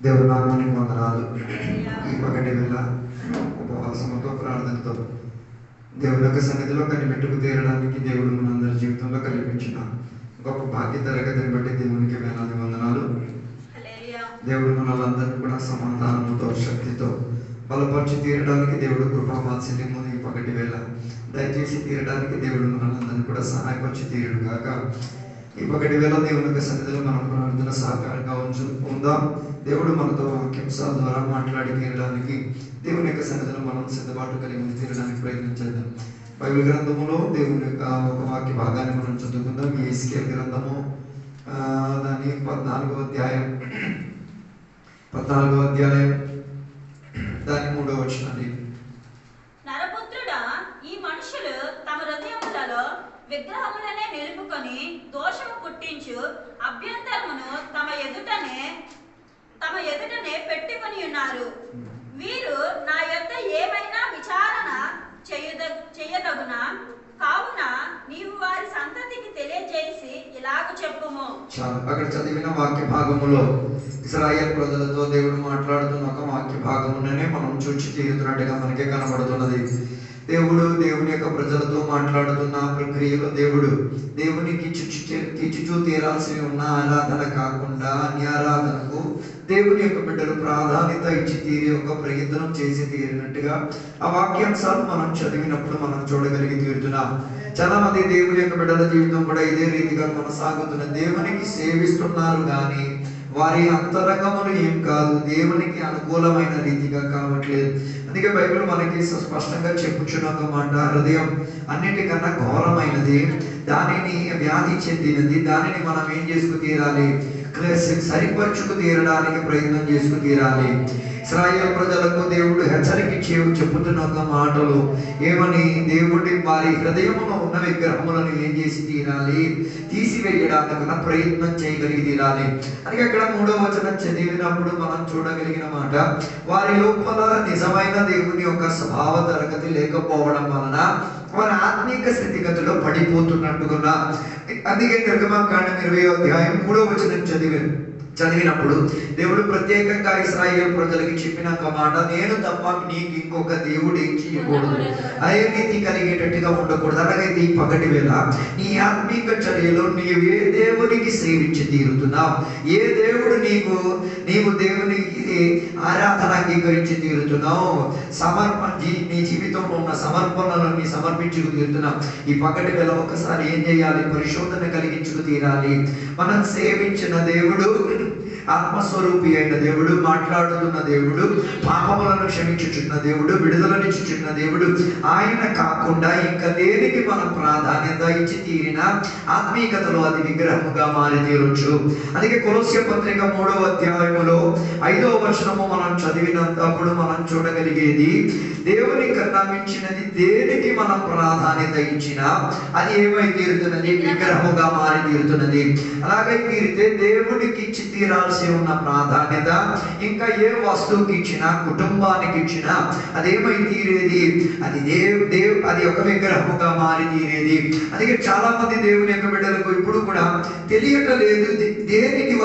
దేవుని నామానికి వందనాలు. ఈ పగటి వేళ ఉపవాసముతో ప్రార్థనతో దేవుని యొక్క సన్నిధిలో కనిపెట్టుకు తీరడానికి దేవుడు మనందరి జీవితంలో కల్పించిన గొప్ప భాగ్య తరగతిని బట్టి దేవునికి వేలాది వందనాలు. దేవుడు మనలందరినీ కూడా సమాధానంతో శక్తితో బలపరిచి తీరడానికి దేవుడు కృపావాత్సల్యము ఈ పగటి వేళ దయచేసి తీరడానికి దేవుడు మనలందరినీ కూడా సహాయపరిచి తీరుడు గాక. ఈ పగటి వేళ దేవుని యొక్క సన్నిధిలో మనం ప్రార్థన సహకారంగా ఉందాం. దేవుడు మనతో వాక్యాంశాల ద్వారా మాట్లాడి తీరడానికి దేవుని యొక్క సన్నిధిలో మనం సిద్ధపాటు కలిగి తీరడానికి ప్రయత్నించేద్దాం. బైబిల్ గ్రంథములో దేవుని యొక్క ఒక వాక్య భాగాన్ని మనం చదువుకుందాం. ఎహెజ్కేలు గ్రంథము దాని 14వ అధ్యాయం దాని 3వ వచనాన్ని. నరపుత్రుడా, ఈ మనుషులు తమ హృదయములలో విగ్రహములనే నిలుపుకొని దోషము పుట్టించు అభ్యంతరమును తమ ఎదుటనే పెట్టుకొని ఉన్నారు. వీరు నా యొద్ద ఏమైనా విచారణ చేయదగునా? కావున నీవు వారి సంతతికి తెలియజేసి ఇలాగ చెప్పుము. చాలు. అక్కడ చదివిన వాక్య భాగములో ఇశ్రాయేలు ప్రజలతో దేవుడు మాట్లాడుతున్న ఒక వాక్య భాగమునే మనం చూచి తీరుతున్నట్టుగా మనకే కనబడుతున్నది. దేవుని యొక్క ప్రజలతో మాట్లాడుతున్న ప్రక్రియలో దేవునికి కిచ్చుచూ తీరాల్సి ఉన్న ఆరాధన కాకుండా అన్యారాధనకు దేవుని యొక్క బిడ్డలు ప్రాధాన్యత ఇచ్చి తీరి ఒక ప్రయత్నం చేసి తీరినట్టుగా ఆ వాక్యాంశాలు మనం చదివినప్పుడు మనం చూడగలిగి తీరుతున్నాం. చాలా మంది దేవుని యొక్క బిడ్డల జీవితం కూడా ఇదే రీతిగా కొనసాగుతున్న దేవునికి సేవిస్తున్నారు కానీ వారి అంతరంగములు ఏం కాదు, దేవునికి అనుకూలమైన రీతిగా కావట్లేదు. అందుకే బైబిల్ మనకి స్పష్టంగా చెప్పుచున్న ఒక మాట, హృదయం అన్నిటికన్నా ఘోరమైనది, దానిని వ్యాధి చెందినది, దానిని మనం ఏం చేసుకు తీరాలి, సరిపరచుకు తీరడానికి ప్రయత్నం చేసుకు తీరాలి. ఇశ్రాయేలు ప్రజలకు దేవుడు హెచ్చరిక చెప్పుతున్న ఒక మాటలు ఏమని, దేవుడి వారి హృదయములో ఉన్న విగ్రహములను ఏం చేసి తీరాలి, తీసివేయడానికి ప్రయత్నం చేయగలిగి తీరాలి అని అక్కడ 3వ వచనం చదివినప్పుడు మనం చూడగలిగిన మాట, వారి లోపల నిజమైన దేవుని యొక్క స్వభావ తరగతి లేకపోవడం వలన వారి ఆత్మీక స్థితిగతిలో పడిపోతున్నట్టుగా. అందుకే నిర్గమకాండం 20వ అధ్యాయం 3వ వచనం చదివినప్పుడు దేవుడు ప్రత్యేకంగా ఇశ్రాయేలు ప్రజలకి చెప్పిన ఒక మాట, నేను తప్ప నీకు ఇంకొక దేవుడు ఏం చేయకూడదు, అదే రీతి కలిగేటట్టుగా ఉండకూడదు. అలాగైతే ఈ పగటి వేళ నీ ఆత్మీక చర్యలో నీవు ఏ దేవునికి సేవించి తీరుతున్నావు, ఏ దేవుడు నీవు దేవునికి ఆరాధన అంగీకరించి తీరుతున్నావు, నీ జీవితంలో ఉన్న సమర్పణలను సమర్పించుకు తీరుతున్నావు. ఈ పగటి వేళ ఒకసారి ఏం చేయాలి, పరిశోధన కలిగించుకు తీరాలి. మనం సేవించిన దేవుడు ఆత్మస్వరూపి అయిన దేవుడు, మాట్లాడుతున్న దేవుడు, పాపములను క్షమించుచున్న దేవుడు, విడుదలనిచ్చుచున్న దేవుడు. ఆయన కాకుండా ఇంకా దేనికి మనం ప్రాధాన్యత ఇచ్చి తీరిన ఆత్మీయతలో అది విగ్రహముగా మారి తీరొచ్చు. అందుకే కొలొస్సే పత్రిక 3వ అధ్యాయములో 5వ వచనము మనం చదివినప్పుడు మనం చూడగలిగేది, దేవుని కన్నా మించినది దేనికి మనం ప్రాధాన్యత ఇచ్చినా అది ఏమై తీరుతున్నది, విగ్రహముగా మారి తీరుతున్నది. అలాగే తీరితే దేవుడికి ఇచ్చి తీరాల్సి ఉన్న ప్రాధాన్యత ఇంకా ఏ వస్తువుకి ఇచ్చినా, కుటుంబానికి ఇచ్చినా అదేమై తీరేది, అది ఒక విగ్రహముగా మారి తీరేది. అందుకే చాలా మంది దేవుని యొక్క బిడ్డలకు ఇప్పుడు కూడా తెలియటలేదు దేనికి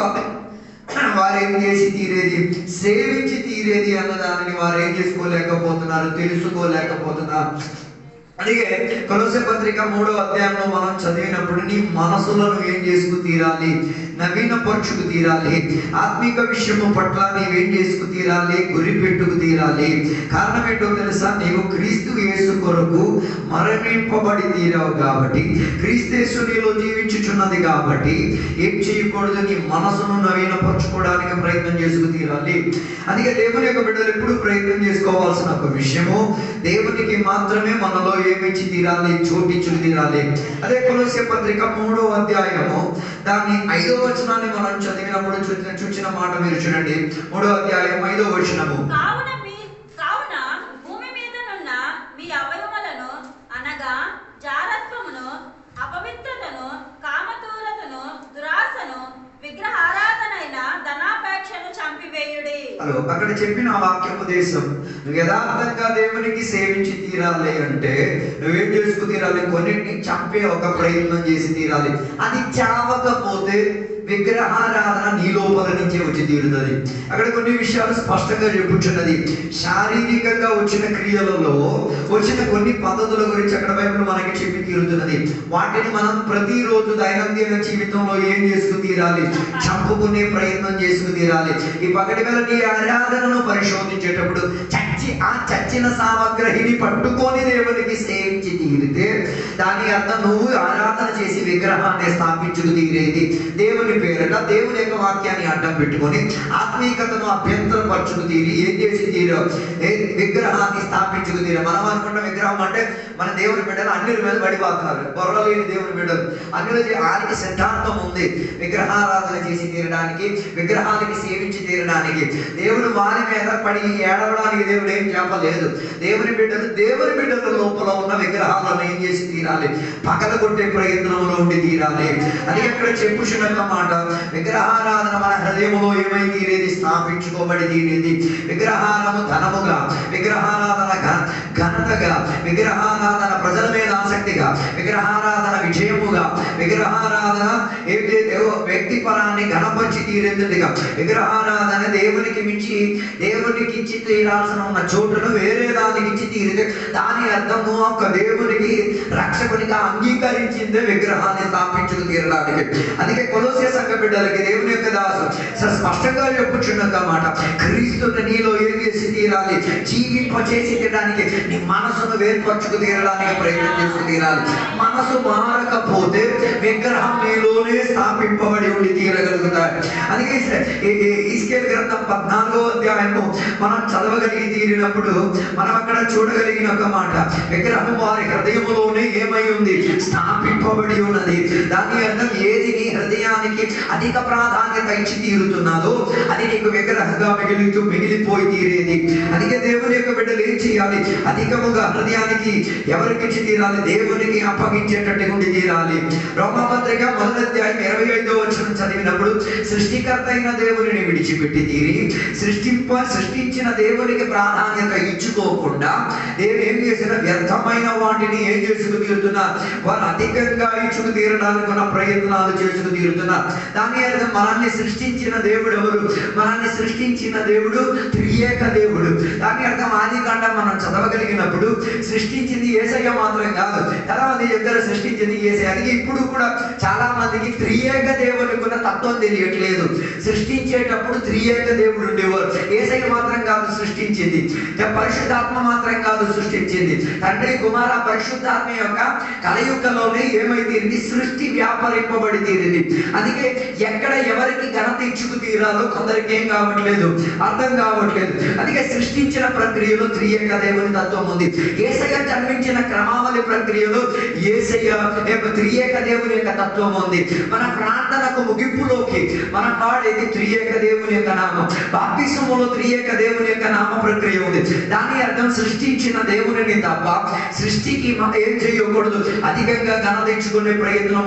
వారు ఏం చేసి తీరేది, సేవించి తీరేది అన్న దానిని వారు ఏం చేసుకోలేకపోతున్నారు, తెలుసుకోలేకపోతున్నారు. అందుకే కొలొస్సే పత్రిక 3వ అధ్యాయంలో మనం చదివినప్పుడు నీ మనసులను ఏం చేసుకు తీరాలి, నవీనపరచుకు తీరాలి. ఆత్మిక విషయము పట్ల నీవేం చేసుకు తీరాలి, గురి పెట్టుకు తీరాలి. కారణం ఏంటో తెలుసా, నీవు క్రీస్తు యేసు కొరకు మరణింపబడి తీరావు కాబట్టి, క్రీస్తు యేసు నీలో జీవించుచున్నది కాబట్టి ఏం చేయకూడదు, నీ మనసును నవీనపరచుకోవడానికి ప్రయత్నం చేసుకు తీరాలి. అందుకే దేవుని యొక్క బిడ్డలు ఎప్పుడు ప్రయత్నం చేసుకోవాల్సిన ఒక విషయము, దేవునికి మాత్రమే మనలో ఏమిచ్చి తీరాలి, చోటించుకు తీరాలి. అదే కొలొస్సే పత్రిక 3వ అధ్యాయము దాని 5వ వచనాన్ని మనం చదివినప్పుడు చూసిన మాట మీరు చూడండి. 3వ అధ్యాయం 5వ వచనము, కావున భూమి మీదనున్న మీ అవయవములను అనగా జారత్వమును, అపవిత్రతను, కామతూరతను, దురాశను, విగ్రహారాధనైన ధనాపేక్షను చంపివేయుడి. అక్కడ చెప్పిన వాక్యోపదేశం, నువ్వు యథార్థంగా దేవునికి సేవించి తీరాలి అంటే నువ్వేం చేసుకు తీరాలి, కొన్నిటిని చంపే ఒక ప్రయత్నం చేసి తీరాలి. అది చావకపోతే విగ్రహారాధన నీ లోపల నుంచే వచ్చి తీరుతుంది. అక్కడ కొన్ని విషయాలు స్పష్టంగా చెప్పుచున్నది. శారీరకంగా వచ్చిన క్రియలలో వచ్చిన కొన్ని పద్ధతుల గురించి అక్కడ బైబిల్ మనకి చెప్పి తీరుతున్నది. వాటిని మనం ప్రతిరోజు దైనందిన జీవితంలో ఏం చేసుకు తీరాలి? చంపుకునే ప్రయత్నం చేసుకు తీరాలి. ఈ పగటి వేళ నీ ఆరాధనను పరిశోధించేటప్పుడు చచ్చిన సామగ్రిని పట్టుకొని దేవునికి సేవించి తీరితే దాని అర్థం నువ్వు ఆరాధన చేసి విగ్రహాన్ని స్థాపించుకు తీరేది. దేవుని పేరట దేవుని యొక్క వాక్యాన్ని అడ్డం పెట్టుకొని ఆత్మీయతను అభ్యంతరపరచుకు తీరి ఏం చేసి తీరో విగ్రహాన్ని స్థాపించుకు తీర. మనం అనుకున్న విగ్రహం అంటే మన దేవుని బిడ్డలు అన్యుల మీద పడిపోతున్నారు. బొర్రలేని దేవుని బిడ్డలు అన్యుల ఆయనకి సిద్ధాంతం ఉంది. విగ్రహారాధన చేసి తీరడానికి, విగ్రహానికి సేవించి తీరడానికి. దేవుడు వారి మీద పడి ఏడవడానికి దేవుడు ఏం చెప్పలేదు. దేవుని బిడ్డల లోపల ఉన్న విగ్రహాలను ఏం చేసి తీరాలి? పగలగొట్టే ప్రయత్నంలో ఉండి తీరాలి. అది అక్కడ చెప్పుచున్న మాట. విగ్రహారాధన మన హృదయంలో ఏమై తీరేది? స్థాపించుకోబడి తీరేది. విగ్రహారాధన ధనముగా, విగ్రహారాధన ఘనతగా, విగ్రహారాధన ప్రజల మీద ఆసక్తిగా, విగ్రహారాధన విజయముగా, విగ్రహారాధన వ్యక్తి పరాన్ని ఘనపరిచి తీరేదిగా, విగ్రహారాధన దేవునికి మించి దేవునికి ఇచ్చి తీరాల్సిన ఉన్న చోటును వేరే దానికి ఇచ్చి తీరితే దాని అర్థము ఒక దేవునికి రక్షకునిగా అంగీకరించిందే విగ్రహాన్ని స్థాపించుకు తీరడానికి. అందుకే కొలొస్సే సంఘ బిడ్డలకి దేవుని యొక్క దాసు స్పష్టంగా చెప్పుచున్న మాట, క్రీస్తుని నీలో ఏం చేసి తీరాలి? జీవింప చేసి తీరడానికి, నీ మనసును వేర్పరచుకు తీరడానికి ప్రయత్నం చేసి తీరాలి. మనసు మారకపోతే విగ్రహం నీలోనే స్థాపింపబడి ఉండి తీరగలుగుతాయి. అందుకే ఇస్కేల్ గ్రంథం 14వ అధ్యాయము మనం చదవగలిగి తీరినప్పుడు మనం అక్కడ చూడగలిగిన ఒక మాట, విగ్రహం వారి హృదయంలోనే ఏమై ఉంది? స్థాపింపబడి ఉన్నది. దాని అర్థం ఏది నీ హృదయానికి అధిక ప్రాధాన్యత ఇచ్చి తీరుతున్నదో అది నీకు విగ్రహంగా మిగిలిపోయి తీరేది. అందుకే దేవుని యొక్క బిడ్డలు ఏం చేయాలి? అధికముగా హృదయానికి ఎవరికి ఇచ్చి తీరాలి? దేవునికి అప్పగించేటట్టు ఉండి తీరాలి. రోమపత్రిక 1వ అధ్యాయం 25వ వచనం చదివినప్పుడు సృష్టికర్త అయిన దేవుని విడిచిపెట్టి తీరి సృష్టించిన దేవునికి ప్రాధాన్యత ఇచ్చుకోకుండా దేవుడు ఏం చేసిన వ్యర్థమైన వాటిని ఏం చేసుకు తీరుతున్నారు? వారు అధికంగా ఇచ్చుకు తీరడానికి ఉన్న ప్రయత్నాలు చేసుకు తీరుతున్నారు. దాని అర్థం మనల్ని సృష్టించిన దేవుడు ఎవరు? మనల్ని సృష్టించిన దేవుడు త్రియేక దేవుడు. దాని అర్థం ఆదికాండం మనం చదవగలిగినప్పుడు సృష్టించింది యేసయ్య మాత్రం కాదు, చాలా మంది చెప్తారు సృష్టించింది యేసయ్య. అది ఇప్పుడు కూడా చాలా మందికి త్రియేక దేవునికి ఉన్న తత్వం తెలియట్లేదు. సృష్టించేటప్పుడు త్రియేక దేవుడు ఉండేవారు. యేసయ్య మాత్రం కాదు సృష్టించింది, పరిశుద్ధాత్మ మాత్రం కాదు సృష్టించింది. తండ్రి కుమార పరిశుద్ధాత్మ యొక్క కలయికలోనే ఏమై తీరింది? సృష్టి వ్యాపరింపబడి తీరింది. అందుకే ఎక్కడ ఎవరికి ఘనత ఇచ్చుకు తీరాలో కొందరికి ఏం కావట్లేదు, అర్థం కావట్లేదు. అందుకే సృష్టించిన ప్రక్రియలో త్రియేక దేవుని తత్వం ఉంది. యేసయ్య జన్మించిన క్రమావళి ప్రక్రియలో యేసయ్య త్రియేక దేవుని యొక్క తత్వం ఉంది. మన ప్రార్థనకు ముగింపులోకి మనం పాడేది త్రియేక దేవుని యొక్క నామం. బాప్తిసములో త్రియేక దేవుని యొక్క నామ ప్రక్రియ ఉంది. దాని అర్థం సృష్టించిన దేవుని తప్ప సృష్టికి ఏం చేయకూడదు, అధికంగా ఘనత ఇచ్చుకునే ప్రయత్నం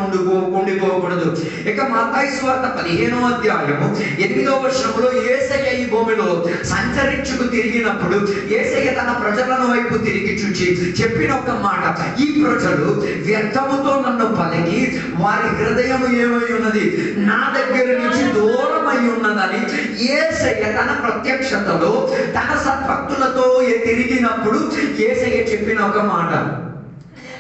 ఉండిపోకూడదు. ఇక మత్తయి సువార్త 15వ అధ్యాయము 8వ వచనంలో యేసయ్య ఈ భూమిలో సంచరించుకు తిరిగినప్పుడు యేసయ్య తన ప్రజలను వైపు తిరిగి చూచి చెప్పిన ఒక మాట, ఈ ప్రజలు వ్యర్థముతో నన్ను పలికి వారి హృదయము ఏమై ఉన్నది? నా దగ్గర నుంచి దూరమై ఉన్నదని యేసయ్య తన ప్రత్యక్షతలో తన సద్భక్తులతో తిరిగినప్పుడు యేసయ్య చెప్పిన ఒక మాట.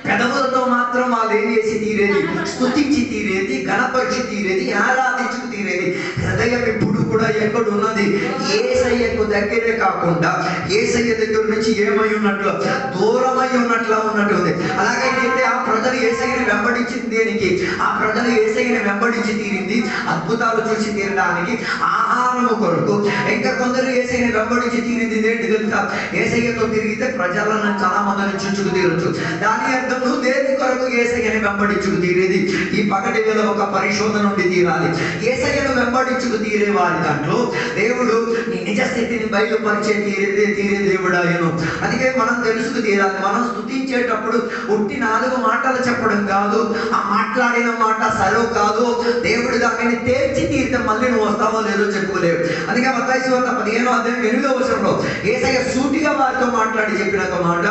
పెదవులతో మాత్రం వాళ్ళు ఏం చేసి తీరేది? స్తుతించి తీరేది, గణపరిచి తీరేది, ఆరాధించుకు తీరేది. హృదయం ఇప్పుడు కూడా ఎక్కడ ఉన్నది? యేసయ్యకు దగ్గరే కాకుండా యేసయ్య దగ్గర నుంచి ఏమై ఉన్నట్లు? దూరమై ఉన్నట్లా ఉన్నట్టుంది. అలాగైతే ఆ ప్రజలు యేసయ్యని వెంబడించింది దేనికి? ఆ ప్రజలు యేసయ్యని వెంబడించి తీరింది అద్భుతాలు చూసి తీరడానికి, ఆహారము కొరకు. ఇంకా కొందరు యేసయ్యని వెంబడించి తీరింది ఏంటి తెలుసా? యేసయ్యతో తిరిగితే ప్రజలను చాలా మందిని చుచ్చుకు తీరొచ్చు. దాని అర్థం నువ్వు దేని కొరకు యేసయ్యని వెంబడించుకు తీరేది? ఈ పగటి వేళ ఒక పరిశోధన నుండి తీరాలి. యేసయ్యను వెంబడించుకు తీరే వారి దాంట్లో దేవుడు నీ నిజ స్థితిని బయలుపరిచే తీరే దేవుడాయను. అందుకే మనం తెలుసుకు తీరాలి. మనం స్తుతించేటప్పుడు ఉట్టి 4 మాటలు చెప్పడం కాదు, ఆ మాట్లాడిన మాట సరవు కాదు. దేవుడు దానిని తేల్చి తీరితే మళ్ళీ నువ్వు వస్తావో లేదో చెప్పుకోలేవు. అందుకే మత్తయి సువార్త 15వ అధ్యాయం 8వ వచనంలో యేసయ్య సూటిగా వారితో మాట్లాడి చెప్పిన ఒక మాట,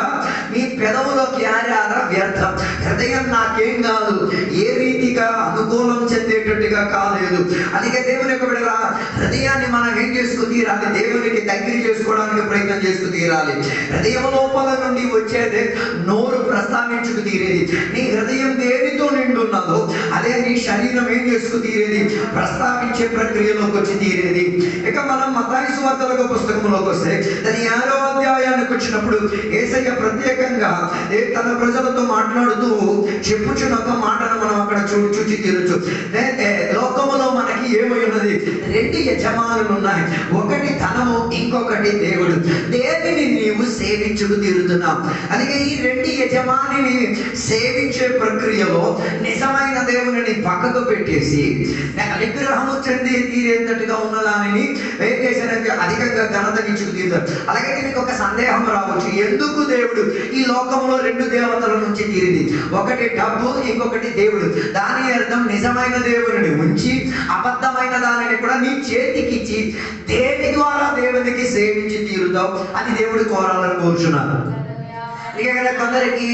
మీ పెదవులోకి ఆరాధన వ్యర్థం, హృదయం నాకేం కాదు, ఏ రీతిగా అనుకూలం చెందేటట్టుగా కాదు రాలేదు. అందుకే దేవుని యొక్క బిడ్డల హృదయాన్ని మనం ఏం చేసుకు తీరాలి? దేవునికి దగ్గర చేసుకోవడానికి ప్రయత్నం చేసుకు తీరాలి. హృదయం లోపల నుండి వచ్చేది నోరు ప్రస్తావించుకు తీరేది. నీ హృదయం దేనితో నిండి ఉన్నదో అదే నీ శరీరం ఏం చేసుకు తీరేది? ప్రస్తావించే ప్రక్రియలోకి వచ్చి తీరేది. ఇక మనం మత్తయి సువార్తల పుస్తకంలోకి వస్తే దాని 6వ అధ్యాయానికి వచ్చినప్పుడు యేసయ్య ప్రత్యేకంగా తన ప్రజలతో మాట్లాడుతూ చెప్పుచున్న ఒక మాటను మనం అక్కడ చూచి తీరచ్చు. లోకములో మనకి ఏమై ఉన్నది? 2 యజమానులు ఉన్నాయి. ఒకటి ధనము, ఇంకొకటి దేవుడు. దేనిని నీవు సేవించుకు తీరుతున్నావు. అందుకే ఈ 2 యజమానిని సేవించే ప్రక్రియలో నిజమైన దేవుని పక్కకు పెట్టేసి విగ్రహము చెంది తీరేంతటిగా ఉన్నదానిని ఏం చేశారంటే అధికంగా ఘనతనిచ్చుకు తీరుతారు. అలాగే మీకు ఒక సందేహం రావచ్చు, ఎందుకు దేవుడు ఈ లోకంలో 2 దేవతల నుంచి తీరింది? ఒకటి డబ్బు, ఇంకొకటి దేవుడు. దాని అర్థం నిజమైన దేవుడిని ఉంచి అబద్ధమైన దానిని కూడా నీ చేతికిచ్చి దేని ద్వారా దేవునికి సేవించి తీరుతావు అని దేవుడు కోరాలని కోరుచున్నారు. ఇక్కడ కొందరికి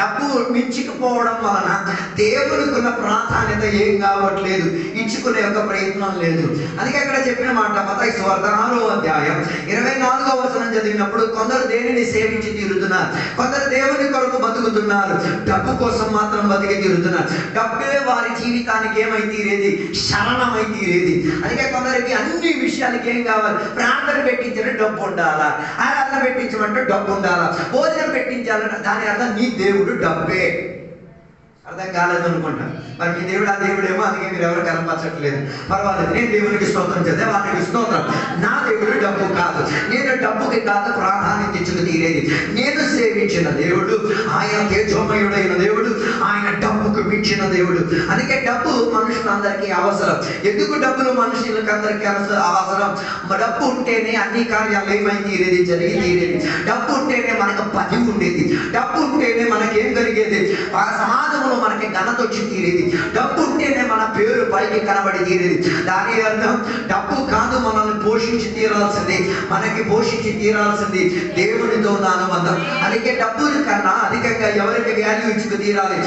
డబ్బు మించుకుపోవడం వలన దేవునికి ఉన్న ప్రాధాన్యత ఏం కావట్లేదు, ఇచ్చుకునే ఒక ప్రయత్నం లేదు. అందుకే అక్కడ చెప్పిన మాట మత్తయి సువార్త 6వ అధ్యాయం 24వ వచనం చదివినప్పుడు కొందరు దేనిని సేవించి తీరుతున్నారు, కొందరు దేవుని కొరకు బతుకుతున్నారు, డబ్బు కోసం మాత్రం బతికి తీరుతున్నారు. డబ్బే వారి జీవితానికి ఏమై తీరేది? శరణమై తీరేది. అందుకే కొందరికి అన్ని విషయాలకి ఏం కావాలి? ప్రార్థన పెట్టించిన డబ్బు ఉండాలా, ఆరాధన పెట్టించమంటే డబ్బు ఉండాలా, భోజనం పెట్టించాలన్న దాని అర్థం నీ దేవుడు డబ్బే. అర్థం కాలేదు అనుకుంటా. మరి మీ దేవుడు ఆ దేవుడేమో, అందుకే మీరు ఎవరు కనపరచట్లేదు. పర్వాలేదు, నేను దేవునికి స్తోత్రం చేద్దే, వారికి స్తోత్రం. నా దేవుడు డబ్బు కాదు, నేను డబ్బుకి కాదు ప్రాధాన్యత ఇచ్చుకు తీరేది. నేను సేవించిన దేవుడు ఆయన తేజోమయుడైన దేవుడు, ఆయన డబ్బుకు మించిన దేవుడు. అందుకే డబ్బు మనుషులందరికీ అవసరం. ఎందుకు డబ్బులు మనుషులకు అందరికీ అవసరం? డబ్బు ఉంటేనే అన్ని కార్యాలు ఏమై తీరేది? జరిగి తీరేది. డబ్బు ఉంటేనే మనకు పని ఉండేది. డబ్బు ఉంటేనే మనకేం కలిగేది? సమాజంలో మనకి ఘనత వచ్చి తీరేది. డబ్బు ఉంటేనే మన పేరు పైకి కనబడి తీరేది. దాని అర్థం డబ్బు కాదు మనల్ని పోషించి తీరాల్సింది, మనకి పోషించి తీరాల్సింది దేవునితో ఉన్న అనుబంధం. అందుకే డబ్బుల కన్నా అధికంగా ఎవరికి వాల్యూ ఇచ్చుకు తీరాలి?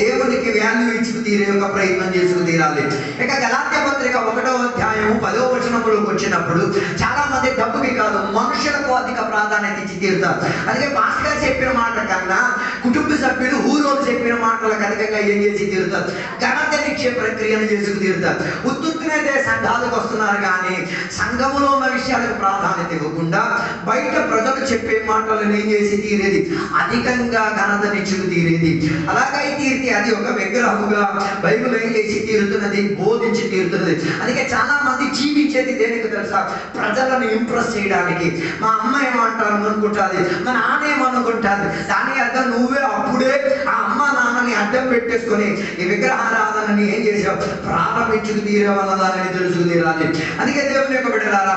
దేవునికి వాల్యూ ఇచ్చుకు తీరే ఒక ప్రయత్నం చేసుకు తీరాలి. ఇక గలాత్య పత్రిక 1వ అధ్యాయము 10వ వచనములోకి వచ్చినప్పుడు చాలా మంది డబ్బుకి కాదు మనుషులకు అధిక ప్రాధాన్యత ఇచ్చి తీరుతారు. అందుకే పాస్టర్ చెప్పిన మాట కన్నా కుటుంబ సభ్యులు ఊరోళ్ళు చెప్పిన మాటలకు అధికంగా ఏం చేసి తీరుతారు? ఘనతనిచ్చే ప్రక్రియను చేసుకు తీరుతారు. ఉత్తుత్తునైతే సంఘాలకు వస్తున్నారు కానీ సంఘములో ఉన్న విషయాలకు ప్రాధాన్యత ఇవ్వకుండా బయట ప్రజలు చెప్పే మాటలను ఏం చేసి తీరేది? అధికంగా ఘనతనిచ్చుకు తీరేది. అలాగై తీరితే అది ఒక విగ్రహముగా బైబిల్ ఏం చేసి తీరుతున్నది? బోధించి తీరుతున్నది. అందుకే చాలా మంది జీవించేది దేనికి తెలుసా? ప్రజలను ఇంప్రెస్ చేయడానికి. మా అమ్మ ఏమంటారు అనుకుంటుంది, మా నాన్న ఏమనుకుంటారు. దాని అర్థం నువ్వే అప్పుడే ఆ అమ్మ నాన్నని అడ్డం పెట్టేసుకొని ఈ విగ్రహారాధనని ఏం చేసావు? ప్రారంభించుకు తీరేవన్నదాన్ని తెలుసుకు తీరాలి. అందుకే దేవుని యొక్క బిడ్డలారా,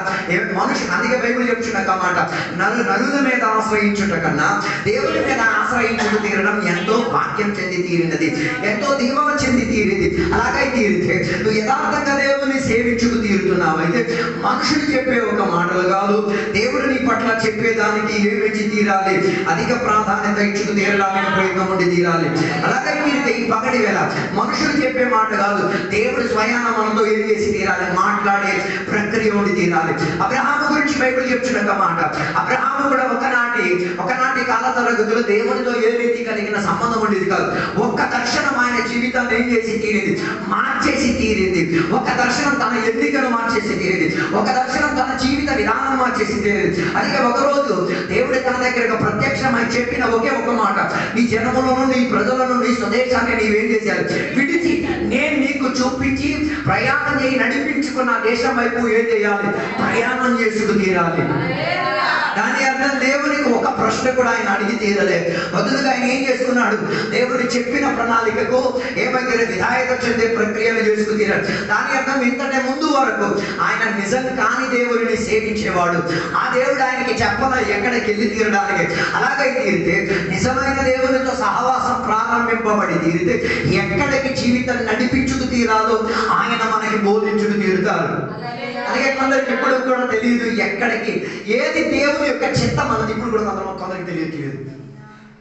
మనుషులు అందుకే బైబిల్ చెప్తున్న మాట, నరుల మీద ఆశ్రయించుట కన్నా దేవుని మీద ఆశ్రయించుకు తీరడం ఎంతో భాగ్యం చెంది తీరినది, ఎంతో దీవెన చెంది తీరింది. అలాగే తీరితే నువ్వు యథార్థంగా దేవుని సేవించుకు తీరుతున్నావు అయితే మనుషులు చెప్పే ఒక మాటలు కాదు, దేవుడు నీ పట్ల చెప్పేదానికి ఏమిచ్చి తీరాలి? అధిక ప్రాధాన్యత ఇచ్చుకు తీరడానికి ప్రయత్నం ఉండి తీరాలి. అలాగే తీరితే ఈ పగటి వేళ మనుషులు చెప్పే మాట కాదు, దేవుడు స్వయాన మనతో ఏం చేసి తీరాలి? మాట్లాడే ప్రక్రియ ఉండి తీరాలి. అబ్రహాము గురించి బైబిల్ చెప్తున్న మాట, అబ్రహాము కూడా ఒకనాటి కాల తరగతులు దేవునితో ఏ రీతి కలిగిన సంబంధం ఉండేది కాదు. ఒక్క దర్శనం ఆయన జీవితాన్ని ఏం చేసి తీరేది? మార్చేసి తీరేది. ఒక దర్శనం తన ఎన్నికను మార్చేసి తీరేది. ఒక దర్శనం తన జీవిత విధానం మార్చేసి తీరేది. అందుకే ఒకరోజు దేవుడు తన దగ్గర ప్రత్యక్షమై చెప్పిన ఒకే ఒక మాట, నీ జనముల నుండి, ఈ ప్రజల నుండి, స్వదేశాన్ని నీవేం చేశారు? విడిచి నేను నీకు చూపించి ప్రయాణం చేయి నడిపించుకున్న దేశం వైపు ఏం చేయాలి? ప్రయాణం చేసుకు తీరాలి. దాని అర్థం దేవునికి ఒక ప్రశ్న కూడా ఆయన అడిగి తీరలే. మొదలుగా ఆయన ఏం చేసుకున్నాడు? దేవుడు చెప్పిన ప్రణాళికకు ఏమైతే విధాయక చెందే ప్రక్రియను చేసుకు తీరాడు. దాని అర్థం ఇంతటే ముందు వరకు ఆయన నిజం కాని దేవుడిని సేవించేవాడు. ఆ దేవుడు ఆయనకి చెప్పాల ఎక్కడికి వెళ్ళి తీరడానికి. అలాగే తీరితే నిజమైన దేవునితో సహవాసం ప్రారంభింపబడి తీరితే ఎక్కడికి జీవితం నడిపించుకు తీరాలో ఆయన మనకి బోధించుకు తీరుతారు. అలాగే కొందరికి ఇప్పుడు కూడా తెలియదు ఎక్కడికి ఏది దేవుని యొక్క చిత్తం అన్నది ఇప్పుడు కూడా కొందరికి తెలియట్లేదు.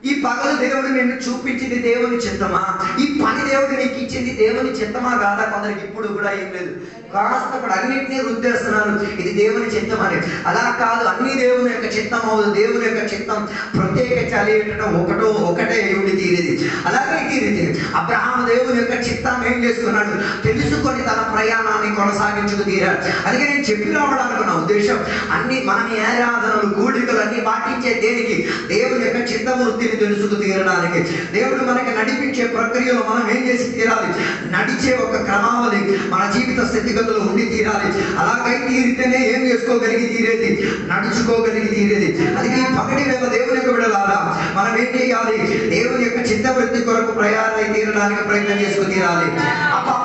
ఈ పగలు దేవుడు నిన్ను చూపించింది దేవుని చిత్తమా? ఈ పని దేవుడు నీకు ఇచ్చింది దేవుని చిత్తమా కాదా? కొందరికి ఇప్పుడు కూడా ఏం లేదు, కాస్త కూడా అన్నింటినీ రుద్దేస్తున్నారు ఇది దేవుని చిత్తం అని. అలా కాదు, అన్ని దేవుని యొక్క చిత్తం అవుదు. దేవుని యొక్క చిత్తం ప్రత్యేక చలియటం ఒకటే ఉండి తీరేది. అలాగే తీరేది. అబ్రహాము దేవుని యొక్క చిత్తాన్ని ఏం చేసుకున్నాడు? తెలుసుకొని తన ప్రయాణాన్ని కొనసాగించుకు తీరాడు. అందుకే నేను చెప్పి రావడానికి నా ఉద్దేశం, అన్ని మన ఆరాధనలు కూడికలు అన్ని పాటించే దేనికి? దేవుని యొక్క చిత్తవృత్తిని తెలుసుకు తీరడానికి. దేవుడు మనకి నడిపించే ప్రక్రియలో మనం ఏం చేసి తీరాలి? నడిచే ఒక క్రమావళి మన జీవిత స్థితిగతులు ఉండి తీరాలి. అలాగై తీరితేనే ఏం చేసుకోగలిగి తీరేది? నడుచుకోగలిగి తీరేది. అది ఈ పగటి వేళ దేవుని యొక్క విడలారా మనం ఏం చేయాలి? దేవుని యొక్క చిత్తవృత్తి కొరకు ప్రయాణం తీరడానికి ప్రయత్నం చేసుకు తీరాలి.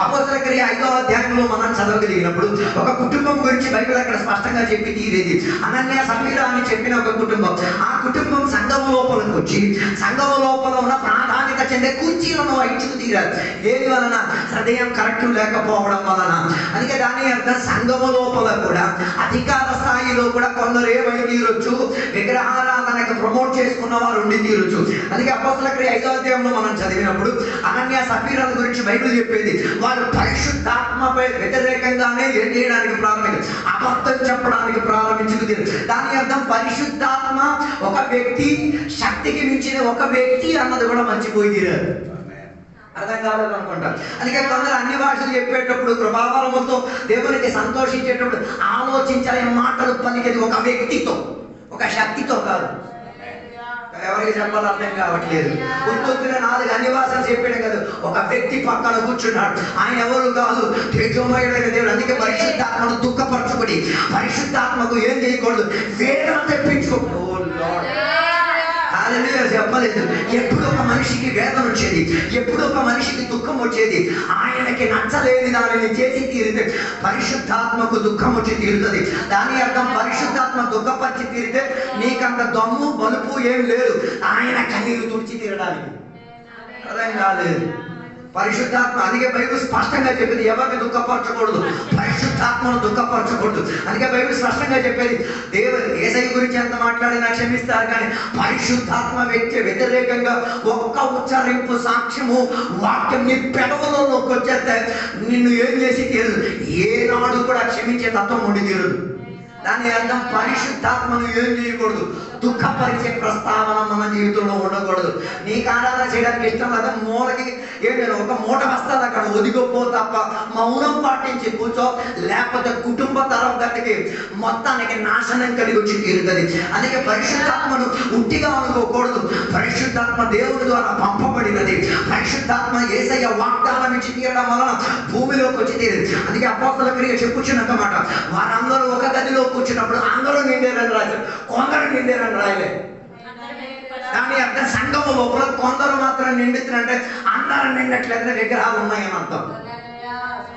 అపోస్తల క్రియ 5వ అధ్యాయంలో మనం చదవగలిగినప్పుడు ఒక కుటుంబం గురించి బైబిల్ అక్కడ స్పష్టంగా చెప్పి తీరేది. అనన్య సఫీరా అని చెప్పిన ఒక కుటుంబం. ఆ కుటుంబం సంఘం లోపలికి వచ్చి సంఘం లోపల ఉన్న ప్రాధాన్యత చెందే కుర్చీలను వహించుకు తీరారు. దేని వలన? హృదయం కరెక్ట్ లేకపోవడం వలన. అందుకే దాని అర్థం సంఘము లోపల కూడా అధికార స్థాయిలో కూడా కొందరు ఏమై తీరొచ్చు? విగ్రహారాధనకు ప్రమోట్ చేసుకున్న వారు ఉండి తీరొచ్చు. అందుకే అపోస్తల క్రియ 5వ అధ్యాయంలో మనం చదివినప్పుడు అనన్య సఫీరాల గురించి బైబిల్ చెప్పేది, వారు పరిశుద్ధాత్మపై వ్యతిరేకంగానే ఏం చేయడానికి ప్రారంభించారు? అబద్ధం చెప్పడానికి ప్రారంభించుకుంది. దాని అర్థం పరిశుద్ధాత్మ ఒక వ్యక్తి, శక్తికి మించిన ఒక వ్యక్తి అన్నది కూడా మర్చిపోయి తీరారు. అర్థం కాలేదు అనుకుంటారు. అందుకే కొందరు అన్ని భాషలు చెప్పేటప్పుడు కృపావరముతో దేవునికి సంతోషించేటప్పుడు ఆలోచించాలి మాటలు పలికేది ఒక వ్యక్తితో, ఒక శక్తితో కాదు. ఎవరికి చెప్పాలి అర్థం కావట్లేదు. గుర్తొచ్చిన 4 అన్ని భాషలు చెప్పాడు కదా, ఒక వ్యక్తి పక్కన కూర్చున్నాడు. ఆయన ఎవరు కాదు? తేజోమయుడైన దేవుడు. అందుకే పరిశుద్ధాత్మను దుఃఖపరచుకుని పరిశుద్ధాత్మకు ఏం చేయకూడదు? వేదన తెప్పించుకోకూడదు. చెప్పలేదు. ఎప్పుడు ఒక మనిషికి వేదన వచ్చేది, ఎప్పుడు ఒక మనిషికి దుఃఖం వచ్చేది, ఆయనకి నచ్చలేని దానిని చేసి తీరితే పరిశుద్ధాత్మకు దుఃఖం వచ్చి తీరుతుంది. దాని అర్థం పరిశుద్ధాత్మ దుఃఖపరిచి తీరితే నీకంత దమ్ము బలుపు ఏం లేదు ఆయన కన్నీరు తుడిచి తీరడానికి. అర్థం కాలేదు. పరిశుద్ధాత్మ, అందుకే బైబిల్ స్పష్టంగా చెప్పేది ఎవరిని దుఃఖపరచకూడదు, పరిశుద్ధాత్మను దుఃఖపరచకూడదు. అందుకే బైబిల్ స్పష్టంగా చెప్పేది, దేవుడు యేసయ్య గురించి ఎంత మాట్లాడినా క్షమిస్తారు, కానీ పరిశుద్ధాత్మ వ్యతిరేకంగా ఒక్క ఉచ్చరింపు సాక్ష్యము వాక్యం నీ పెదవులలోకి వచ్చేస్తే నిన్ను ఏం చేసి తీరదు, ఏనాడు కూడా క్షమించే తత్వం ఉండి తీరదు. దాని అర్థం పరిశుద్ధాత్మను ఏం చేయకూడదు? దుఃఖపరిచే ప్రస్తావన మన జీవితంలో ఉండకూడదు. నీకు ఆరాధన చేయడానికి ఇష్టం లేదా? మూలకి ఏమైనా ఒక మూట వస్తుంది, అక్కడ ఒదిగొప్పో తప్ప మౌనం పాటించి కూర్చో, లేకపోతే కుటుంబ తరగతికి మొత్తానికి నాశనం కలిగి వచ్చి తీరుతుంది. అందుకే పరిశుద్ధాత్మను ఉట్టిగా అనుకోకూడదు. పరిశుద్ధాత్మ దేవుని ద్వారా పంపబడినది. పరిశుద్ధాత్మ యేసయ్య వాగ్దానం ఇచ్చి తీరడం వలన భూమిలోకి వచ్చి తీరదు. అందుకే అపోస్తల క్రియ చెప్పుచున్నమాట, వారందరూ ఒక గదిలో కూర్చున్నప్పుడు అందరూ నిండారని రాశారు, కొందరు నిండారని రాయలే. దాని అర్థం సంఘము లోపల కొందరు మాత్రం నిండుతున్నంటే అందరూ నిండట్లేదు, విగ్రహాలు ఉన్నాయని అర్థం.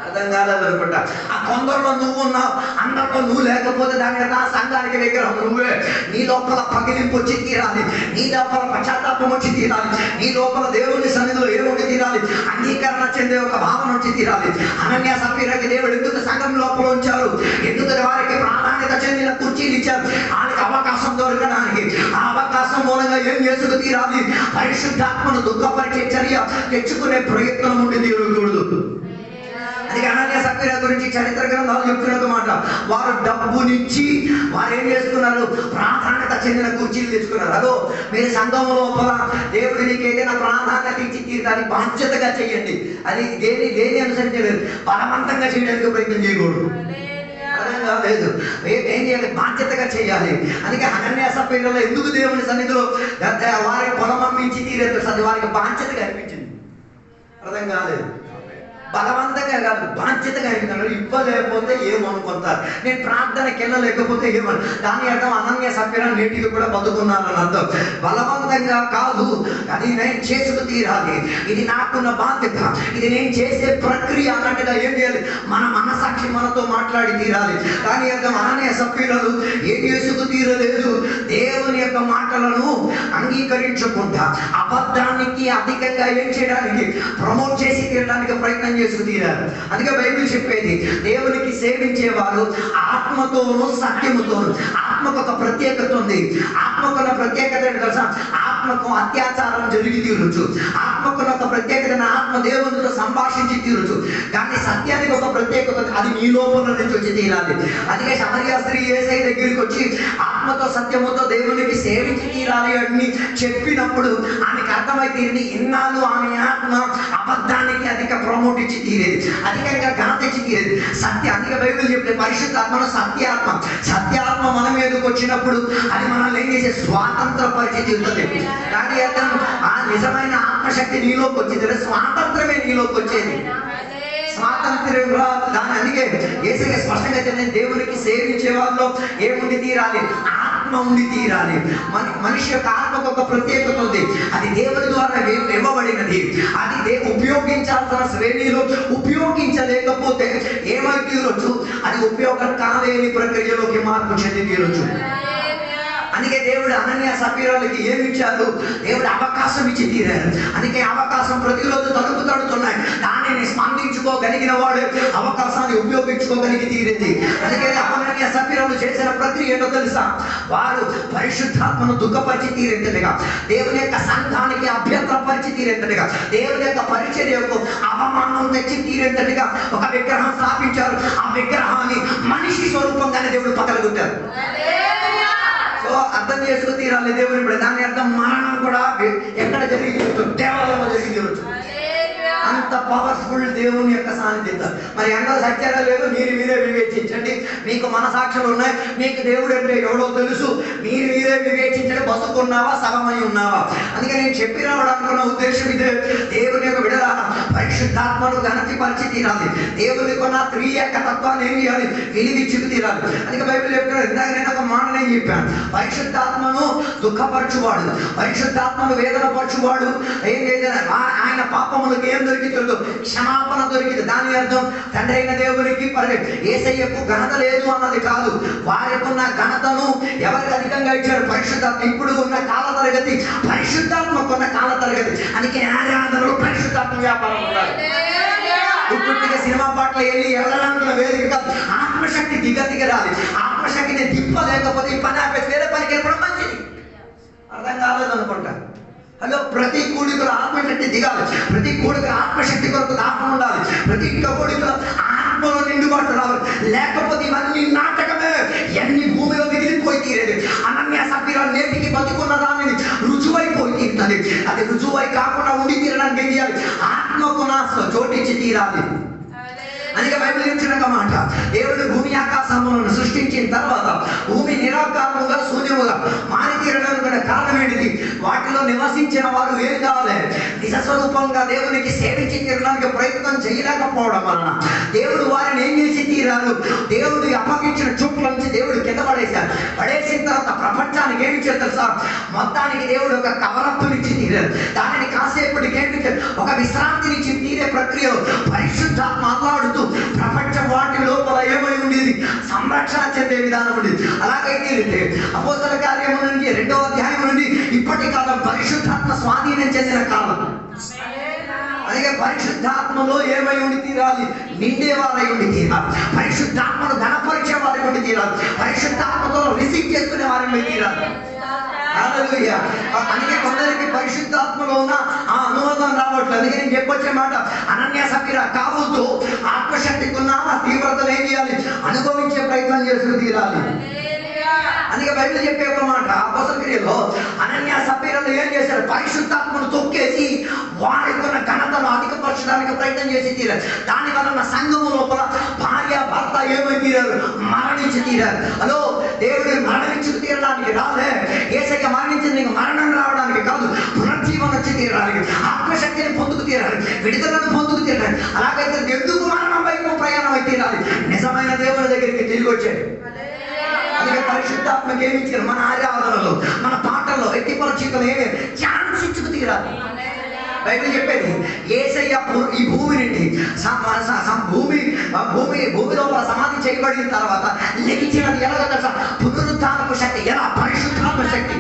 అర్థం కాలేదు అనుకుంటా. ఆ కొందరిలో నువ్వు ఉన్నావు, అందరిలో నువ్వు లేకపోతే దాని అర్థం ఆ సంఘానికి విగ్రహం నువ్వే. నీ లోపల పగిలింపు వచ్చి తీరాలి, నీ లోపల పశ్చాత్తాపం వచ్చి తీరాలి, నీ లోపల దేవుని సన్నిధిలో ఏముండి తీరాలి? అంగీకరణ చెందే ఒక భావన వచ్చి తీరాలి. అనన్య సఫీరాకి దేవుడు ఎందుకు సంఘం లోపల ఉంచారు? ఎందుకు వారికి ప్రాధాన్యత చెందిన కుర్చీలు ఇచ్చారు? వాళ్ళకి అవకాశం దొరకడానికి. ఆ అవకాశం మూలంగా ఏం చేసుకు తీరాలి? పరిశుద్ధాత్మను దుఃఖపరిచే చర్య తెచ్చుకునే ప్రయత్నం ఉండి తీరకూడదు. అందుకే అనన్య సఫీరా గురించి చరిత్ర గ్రంథాలు చెప్తున్న మాట, వారు డబ్బునిచ్చి వారు ఏం చేస్తున్నారు? ప్రాధాన్యత చెందిన కుర్చీలు తెచ్చుకున్నారు. అదో మీరు సంఘం లోపల దేవుడు నీకు ఏదైనా ప్రాధాన్యత ఇచ్చి దాన్ని బాధ్యతగా చేయండి. అది దేని అనుసరించలేదు, బలవంతంగా చేయడానికి ప్రయత్నం చేయకూడదు. లేదు, ఏం చేయాలి? బాధ్యతగా చేయాలి. అందుకే అనన్య సఫీరాలో ఎందుకు దేవుని సన్నిధిలో వారికి పొలం అమ్మించి తీరేది? వారికి బాధ్యతగా అనిపించింది. అర్థం కాలేదు. బలవంతంగా కాదు, బాధ్యతగా అనిపించారు. ఇవ్వలేకపోతే ఏమనుకుంటారు, నేను ప్రార్థనకి వెళ్ళలేకపోతే ఏమను. దాని అర్థం అనన్య సఫీరా నేటికి కూడా బతుకున్నానని అర్థం. బలవంతంగా కాదు, అది నేను చేసుకు తీరాలి, ఇది నాకున్న బాధ్యత, ఇది నేను చేసే ప్రక్రియ అన్నట్టుగా ఏం చేయాలి? మన మనసాక్షి మనతో మాట్లాడి తీరాలి. దాని అర్థం అనన్య సఫీరాలు ఏం చేసుకు తీరలేదు, దేవుని యొక్క మాటలను అంగీకరించకుండా అబద్ధానికి అధికంగా ఏం చేయడానికి, ప్రమోట్ చేసి తీరడానికి ప్రయత్నం చేసుకు తీరారు. అందుకే బైబిల్ చెప్పేది, దేవునికి సేవించేవారు ఆత్మతోను సత్యముతోను. ఆత్మకు ఒక ప్రత్యేకత ఉంది. ఆత్మకు ప్రత్యేకత ఏంటి తెలుసా? ఆత్మ ఆత్మకు అత్యాచారం జరిగి తీరొచ్చు, ఆత్మకు ఒక ప్రత్యేకత, ఆత్మ దేవునితో సంభాషించి తీరొచ్చు. కానీ సత్యానికి ఒక ప్రత్యేకత, అది నీ లోపల నుంచి వచ్చి తీరాలి. అందుకే సమరయ స్త్రీ యేసయ్య దగ్గరికి వచ్చి ఆత్మతో సత్యముతో దేవునికి సేవించి తీరాలి అని చెప్పినప్పుడు ఆమెకు అర్థమైతేంది, ఇన్నాళ్ళు ఆమె ఆత్మ అబద్ధానికి అధిక ప్రమోట్ ఇచ్చి తీరేది, అధికంగా ఘనత ఇచ్చి తీరేది. అందుకే బైబిల్ చెప్తే పరిశుద్ధాత్మను సత్యాత్మ, సత్యాత్మ మన మీదకి వచ్చినప్పుడు అది మనల్ని ఏం చేసే స్వాతంత్ర పరిస్థితి ఉంటుంది. దాని అర్థం ఆ నిజమైన ఆత్మశక్తి నీలోకి వచ్చింది, స్వాతంత్రమే నీలోకి వచ్చేది, స్వాతంత్ర్యం రాదు. దాని అందుకే యేసయ్య స్పష్టంగా చెప్పిన దేవునికి సేవించే వాళ్ళు ఏముండి తీరాలి, ఆత్మ ఉండి తీరాలి. మనిషి యొక్క ఆత్మకు ఒక ప్రత్యేకత ఉంది, అది దేవుని ద్వారా ఇవ్వబడినది. అది ఉపయోగించాల్సిన శ్రేణిలో ఉపయోగించలేకపోతే ఏమై తీరొచ్చు, అది ఉపయోగం కాలేని ప్రక్రియలోకి మార్పు చెంది తీరొచ్చు. అందుకే దేవుడు అనన్య సఫీరాలకి ఏమి ఇచ్చారు, దేవుడు అవకాశం ఇచ్చి తీరారు. అందుకే అవకాశం ప్రతిరోజు తలుపు తడుతున్నాయి, దానిని స్పందించుకోగలిగిన వాడు అవకాశాన్ని ఉపయోగించుకోగలిగి తీరింది. అందుకే అనన్య సఫీరాలు చేసిన ప్రక్రియ ఏంటో తెలుసా, వారు పరిశుద్ధాత్మను దుఃఖపరిచి తీరేంతటిగా, దేవుని యొక్క సంఘానికి అభ్యంతరపరిచి తీరేంతటిగా, దేవుని యొక్క పరిచర్యకు అవమానం తెచ్చి తీరేంతటిగా ఒక విగ్రహం స్థాపించారు. ఆ విగ్రహాన్ని మనిషి స్వరూపంగానే దేవుడు పగలగొట్టారు. అర్థం చేసుకు తీరాలి దేవుని. ఇప్పుడు దాని అర్థం మరణం కూడా ఎక్కడ జరిగి దేవాలయంలో జరిగి తీరొచ్చు. అంత పవర్ఫుల్ దేవుని యొక్క సాన్నిధ్యం. మరి ఎంతో సత్యాలు లేదు, మీరే వివేచించండి. మీకు మనసాక్షులు ఉన్నాయి, మీకు దేవుడు అంటే ఎవడో తెలుసు, మీరే వివేచించండి. బతుకున్నావా, సగమై ఉన్నావా? అందుకే నేను చెప్పి రావడానికి ఉద్దేశం ఇదే, దేవుని యొక్క విడుదల పరిశుద్ధాత్మను ఘనతపరిచి తీరాలి. దేవుని కొన్న త్రియక తత్వాన్ని ఏం చేయాలి, వెలిగించుకు తీరాలి. అందుకే బైబిల్ చెప్తున్నాడు, ఇందాక నేను ఒక మాట నేను చెప్పాను, పరిశుద్ధాత్మను దుఃఖపరచువాడు, పరిశుద్ధాత్మను వేదన పరచువాడు ఏం చేయాలి, ఆయన పాపములకు ఏం దొరికిందో క్షమాపణ దొరికింది. దాని అర్థం తండ్రి అయిన దేవునికి యేసయ్యకు ఘనత లేదు అన్నది కాదు, వారికి ఉన్న ఘనతను ఎవరికి అధికంగా ఇచ్చారు, పరిశుద్ధాత్మ. ఇప్పుడు ఉన్న కాల తరగతి పరిశుద్ధాత్మకు ఉన్న కాల తరగతి. అందుకే ఆరాధనలు పరిశుద్ధాత్మ వ్యాపారం ఉండాలి. ఇప్పుడు సినిమా పాటలు వెళ్ళాలనుకున్న వేదిక ఆత్మశక్తి దిగరాలి. ఆత్మశక్తిని దిప్పలేకపోతే ఈ పని ఆపేసి వేరే పనికి వెళ్ళడం మంచిది. అర్థం కాలేదు అనుకుంటా. హలో, ప్రతి కూడికలు ఆత్మశక్తి దిగాలి, ప్రతి కూడికలు ఆత్మశక్తి కొరకు దాపం ఉండాలి, ప్రతి కూడికలు ఆత్మలో నిండుబాటు రావాలి. లేకపోతే ఇవన్నీ నాటకమే, ఎన్ని భూమిలో మిగిలిపోయి తీరేది. అనన్య సఫీరాలు నేటికి బతుకున్న దానిని రుజువైపోయి తీరుతుంది. అది రుజువై కాకుండా ఉండి తీరడానికి ఏం చేయాలి, ఆత్మకు నాశనం చోటించి తీరాలి. అందుకే బైబిల్ ఇచ్చిన మాట, దేవుడు భూమి ఆకాశములను సృష్టించిన తర్వాత భూమి నిరాకారముగా శూన్యముగా మారి తీరడానికి కారణం ఏంటిది, వాటిలో నివసించిన వారు ఏం కావాలి, నిజ స్వరూపంగా దేవునికి సేవించి తీరడానికి ప్రయత్నం చేయలేకపోవడం వలన దేవుడు వారిని ఏం చేసి తీరారు, దేవుడు అప్పగించిన చుట్ల నుంచి దేవుడు కింద పడేసిన తర్వాత ప్రపంచానికి ఏమి చేస్తారు సార్, మొత్తానికి దేవుడు ఒక కవరప్పునిచ్చి తీరారు. దానిని కాసేపటికి ఏమి ఒక విశ్రాంతినిచ్చి తీరే ప్రక్రియలో పరిశుద్ధాత్మ అల్లాడుతూ ప్రపంచ వాటి లోపల ఏమై ఉండేది, సంరక్షణ చెందే విధానం ఉండేది. అలాగైతే అపోస్తల కార్యము నుండి 2వ అధ్యాయం నుండి ఇప్పటి కాలం పరిశుద్ధాత్మ స్వాధీనం చెందిన కాలం. అందుకే పరిశుద్ధాత్మలో ఏమై ఉండి తీరాలి, నిండేవారై ఉండి తీరాలి, పరిశుద్ధాత్మను ఘనపరిచే వారి ఉండి తీరాలి, పరిశుద్ధాత్మతో రిసీవ్ చేసుకునే వారి ఉండి తీరాలి. అందుకే కొందరికి పరిశుద్ధాత్మలో ఉన్న ఆ అనువాదం రావట్లేదు. అందుకే నేను చెప్పొచ్చే మాట, అనన్య సఫీరా కావుతో ఆత్మశక్తికి ఉన్న ఆ తీవ్రతను ఏం చేయాలి, అనుభవించే ప్రయత్నం చేస్తూ తీరాలి. అందుకే బైబిల్ చెప్పే ఒక మాట, అపోస్తల క్రియలో అనన్య సఫీరాలు ఏం చేశారు, పరిశుద్ధాత్మను తొక్కేసి వారికి ఉన్న ఘనతను అధికపరచడానికి ప్రయత్నం చేసి తీరారు. దాని వలన సంఘము లోపల భార్య భర్త ఏమై తీరారు, మరణించి తీరారు. హలో, దేవుడు మరణించి తీరడానికి రాలే, యేసయ్య మరణించింది నీకు మరణం రావడానికి కాదు, పునర్జీవనం వచ్చి తీరాలి, ఆత్మశక్తిని పొందుకు తీరాలి, విడుదలను పొందుకు తీరాలి. అలాగైతే ఎందుకు మరణం వైపు ప్రయాణం అయి తీరాలి, నిజమైన దేవుని దగ్గరికి తిరిగి వచ్చాడు. అందుకే పరిశుద్ధాత్మకి ఏమి ఇచ్చారు, మన ఆరాధనలో మన పాటల్లో ఎట్టి పరిస్థితులు ఏమి ఛాన్స్ ఇచ్చుకు తీరాలి. బైబిల్ చెప్పేది యేసయ్య ఈ భూమి నుండి భూమి లోపల సమాధి చేయబడిన తర్వాత లెగించినది ఎలాగో తెలుసా, పునరుత్థానపు శక్తి. ఎలా, పరిశుద్ధాత్మ శక్తి.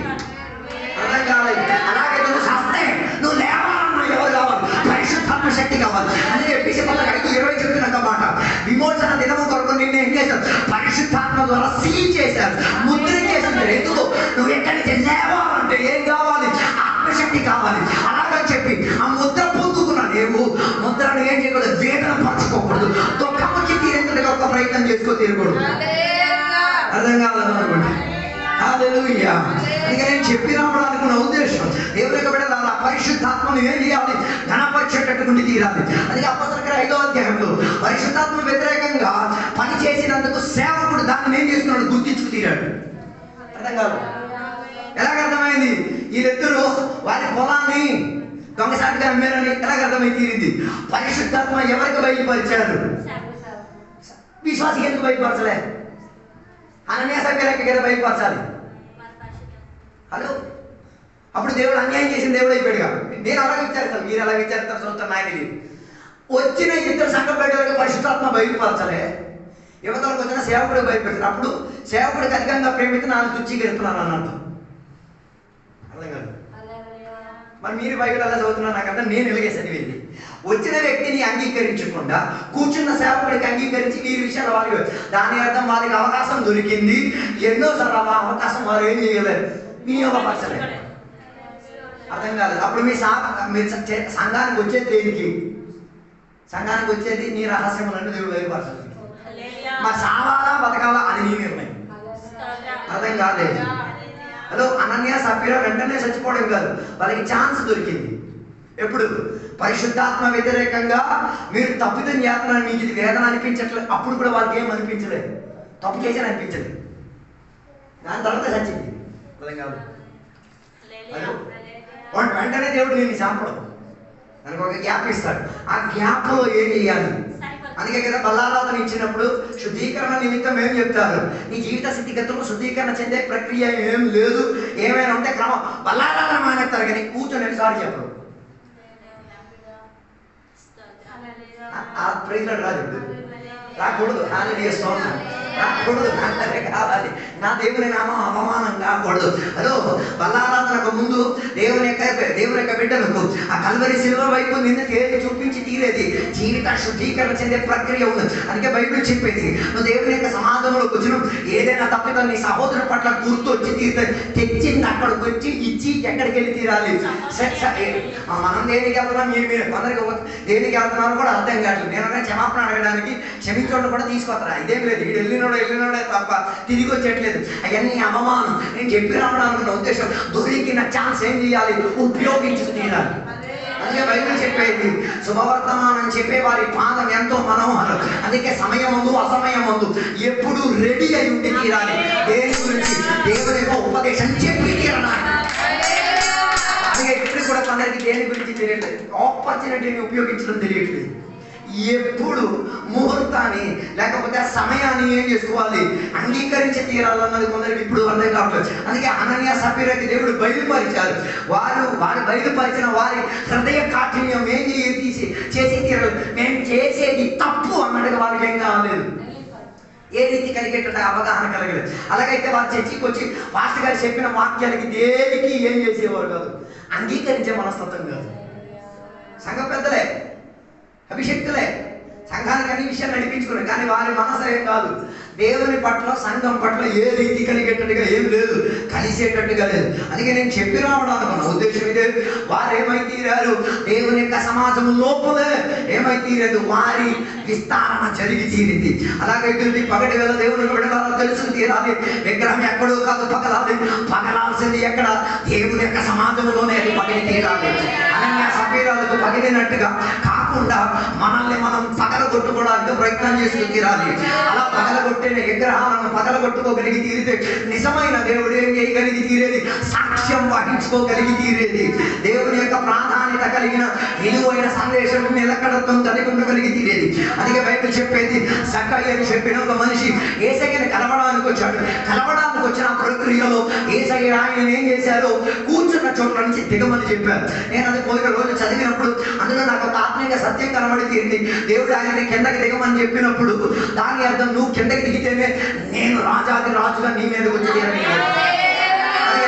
అర్థం కాలేదు. అలాగే నువ్వు శాస్త్రే నువ్వు లేవాలన్నా ఎవరు కావాలి, పరిశుద్ధాత్మ శక్తి కావాలి. అని చెప్పేసి 5:20 చెప్పిన మాట, విమోచన దినము కొరకు నిన్ను ఏం చేశారు, పరిశుద్ధాత్మ ద్వారా సీల్ చేశారు, ముద్ర చేశారు. ఎందుకు, నువ్వు ఎక్కడి నుంచి లేవాలంటే ఏం కావాలి, రావాలి. అలాగని చెప్పి ఆ ముద్ర పొందుకున్న నీవు ముద్రను ఏం చేయకూడదు, వేదన పరచుకోకూడదు, దుఃఖం వచ్చి తీరేందుకు ఒక ప్రయత్నం చేసుకో తీరకూడదు. అర్థం కావాలనుకోండి. హల్లెలూయా. అందుకే నేను చెప్పి రావడానుకున్న ఉద్దేశం దేవుని యొక్క బిడ్డలారా పరిశుద్ధాత్మను ఏం చేయాలి, ఘనపరిచేటటువంటి తీరాలి. అందుకే అపోస్తలుల 5వ అధ్యాయంలో పరిశుద్ధాత్మ వ్యతిరేకంగా పని చేసినందుకు సేవకుడు దాన్ని ఏం చేస్తున్నాడు, గుర్తించుకు తీరాడు. అర్థం కాదు. ఎలాగ అర్థమైంది? వీళ్ళిద్దరూ వారి పొలాన్ని దొంగసాటిగా అమ్మారని ఎలాగ అర్థమై తీరింది? పరిశుద్ధాత్మ ఎవరికి బయలుపరిచారు? విశ్వాసికి ఎందుకు బయలుపరచలే? అనన్య సభ్యులకి కదా బయలుపరచాలి. హలో, అప్పుడు దేవుడు అన్యాయం చేసిన దేవుడు అయిపోయాడుగా. నేను అలా విచారిస్తాను, మీరు ఎలా విచారిస్తారు చూస్తాను, నాకు తెలియదు. వచ్చిన ఇద్దరు సంఘం బయట పరిశుద్ధాత్మ బయలుపరచలే, యువతలకు వచ్చిన సేవకుడికి బయలుపరిచారు. అప్పుడు సేవకుడికి అధికంగా ప్రేమిస్తే నాలుగు తుచ్చికెళ్తున్నాను అన్నట్టు. అర్థం కాదు. మరి మీరు బైబిల్ అలా చదువుతున్నారు నాకంటే నేను ఎలాగే చదివింది. వచ్చిన వ్యక్తిని అంగీకరించకుండా కూర్చున్న సేవకుడికి అంగీకరించి వీరి విషయాలు వాళ్ళు, దాని అర్థం వారికి అవకాశం దొరికింది, ఎన్నోసార్లు ఆ అవకాశం వారు ఏం చేయలేరు, వినియోగపరచలేదు. అర్థం కాలేదు. అప్పుడు మీరు సంఘానికి వచ్చేది దేనికి? సంఘానికి వచ్చేది నీ రహస్యములను దేవుడు బయలుపరచాలి. మరి సావాలా బతకాలా అది నీ నిర్ణయం. అర్థం కాలేదు. హలో, అనన్య సభ్యులు వెంటనే చచ్చిపోవడం కాదు, వాళ్ళకి ఛాన్స్ దొరికింది. ఎప్పుడు? పరిశుద్ధాత్మ వ్యతిరేకంగా మీరు తప్పిదం చేస్తున్నారని మీకు ఇది వేదన అనిపించట్లేదు. అప్పుడు కూడా వాళ్ళకి ఏం అనిపించలేదు, తప్పు చేసి అనిపించలేదు. దాని తర్వాత చచ్చింది. అర్థం కాదు. వెంటనే దేవుడు నేను చంపడం, దానికి ఒక గ్యాప్ ఇస్తాడు. ఆ గ్యాప్లో ఏం చేయాలి? అందుకే కదా బల్లారాధన ఇచ్చినప్పుడు శుద్ధీకరణ నిమిత్తం ఏం చెప్తారు? నీ జీవిత స్థితిగతులు శుద్ధీకరణ చెందే ప్రక్రియ ఏం లేదు, ఏమైనా ఉంటే క్రమం బల్లారాధన మానేస్తారు, కానీ కూర్చొని ఎన్నిసార్లు చెప్పరు. ఆ ప్రైజ్లో రాదు, రాకూడదు. హాలెలూయా, స్తోత్రం. రాకూడదు, నాకే కావాలి. నా దేవుని నామం అవమానం కాకూడదు. హలో, బల్లారాధనకు ముందు దేవుని యొక్క బిడ్డలకు ఆ కల్వరి సిలువ వైపు నిన్న తేలి చూపించి తీరేది జీవిత శుద్ధీకరణ చెందే ప్రక్రియ ఉంది. అందుకే బైబిల్ చెప్పేది, నువ్వు దేవుని యొక్క సమాజంలోకి వచ్చిన ఏదైనా తప్పిదం నీ సహోదరు పట్ల గుర్తు వచ్చి తీరుతుంది, తెచ్చింది అక్కడికి వచ్చి ఇచ్చి ఎక్కడికి వెళ్ళి తీరాలి. మనం దేనికి వెళ్తున్నాం, మీరు కొందరికి దేనికి వెళ్తున్నారో కూడా అర్థం కాదు. నేను క్షమాపణ అడగడానికి క్షమించడం కూడా తీసుకొస్తారా? ఇదేం లేదు, వీడు వెళ్ళినోడే తప్ప తిరిగి వచ్చేట్లేదు. అవన్నీ అవమానం. నేను చెప్పి రావడానికి ఉద్దేశం, దొరికిన ఛాన్స్ ఏం చేయాలి, ఉపయోగించుకు తీరాలి. అందుకే బైబిల్ చెప్పేది, శుభవర్తమానం చెప్పే వారి పాదం ఎంతో మనోహరం. అందుకే సమయం ముందు అసమయం ముందు ఎప్పుడు రెడీ అయి ఉండి తీరాలి. దేని గురించి? దేవుని యొక్క ఉపదేశం చెప్పి తీరాలి. అందుకే ఇప్పుడు కూడా కొందరికి దేని గురించి తెలియట్లేదు, ఆపర్చునిటీని ఉపయోగించడం తెలియట్లేదు. ఎప్పుడు ముహూర్తాన్ని లేకపోతే సమయాన్ని ఏం చేసుకోవాలి, అంగీకరించి తీరాలన్నది కొందరికి ఇప్పుడు అర్థం కావట్లేదు. అందుకే అనన్య సభ్యులకి దేవుడు బయలుపరిచారు. వారు బయలుపరిచిన వారి హృదయ కాఠిన్యం ఏం చేసి తీరాలి. మేము చేసేది తప్పు అన్నట్టుగా వారికి ఏం కాలేదు, ఏ రీతి కలిగేట అవగాహన కలగలేదు. అలాగైతే వారు చర్చికి వచ్చి పాస్టర్ గారు చెప్పిన వాక్యాలకి దేనికి ఏం చేసేవారు కాదు, అంగీకరించే మనస్తత్వం కాదు. సంఘ పెద్దలే, అభిషక్తులే సంఘానికి అన్ని విషయాలు నడిపించుకున్నారు, కానీ వారి మనసు ఏం కాదు, దేవుని పట్ల సంఘం పట్ల ఏ రీతి కలిగేటట్టుగా ఏం లేదు, కలిసేటట్టుగా లేదు. అందుకే నేను చెప్పి రావడానికి ఉద్దేశం ఇదే, వారు ఏమైతీరారు, దేవుని యొక్క సమాజం లోపలే ఏమైతీరదు, వారి విస్తారణ జరిగి తీరింది. అలాగైతే పగటి వేళ దేవుని విడవాలో తెలుసు తీరాలి. విగ్రహం ఎక్కడో కాదు పగలాలి, పగలాల్సింది ఎక్కడ, దేవుని యొక్క సమాజంలోనే పగిలి తీరాలి. అనన్య సభ్యులకు పగిలినట్టుగా కాకుండా మనల్ని మనం పగలగొట్టుకోవడానికి ప్రయత్నం చేస్తూ తీరాలి. అలా పగలగొట్టిన విగ్రహాలను పగలగొట్టుకోగలిగి తీరితే నిజమైన దేవుడు ఏం చేయగలిగి తీరేది, సాక్ష్యం వహించుకోగలిగి తీరేది. దేవుని యొక్క ప్రాధాన్యత కలిగిన విలువైన సందేశం నిలకడత్వం కలిగి ఉండగలిగి తీరేది. అందుకే బైబిల్ చెప్పేది, జక్కయ్యని చెప్పిన ఒక మనిషి యేసయ్యని కలవడానికి వచ్చాడు. కలవడానికి వచ్చిన ప్రక్రియలో యేసయ్య ఆయన ఏం చేశారో కూర్చున్న చోట్ల నుంచి దిగమని చెప్పారు. నేను అది పోయిన రోజు చదివినప్పుడు అందులో నాకు ఒక ఆత్మీయ సత్యం కనబడి తీరింది. దేవుడు ఆయనని కిందకి దిగమని చెప్పినప్పుడు దాని అర్థం, నువ్వు కిందకి దిగితేనే నేను రాజాది రాజుగా నీ మీద వచ్చి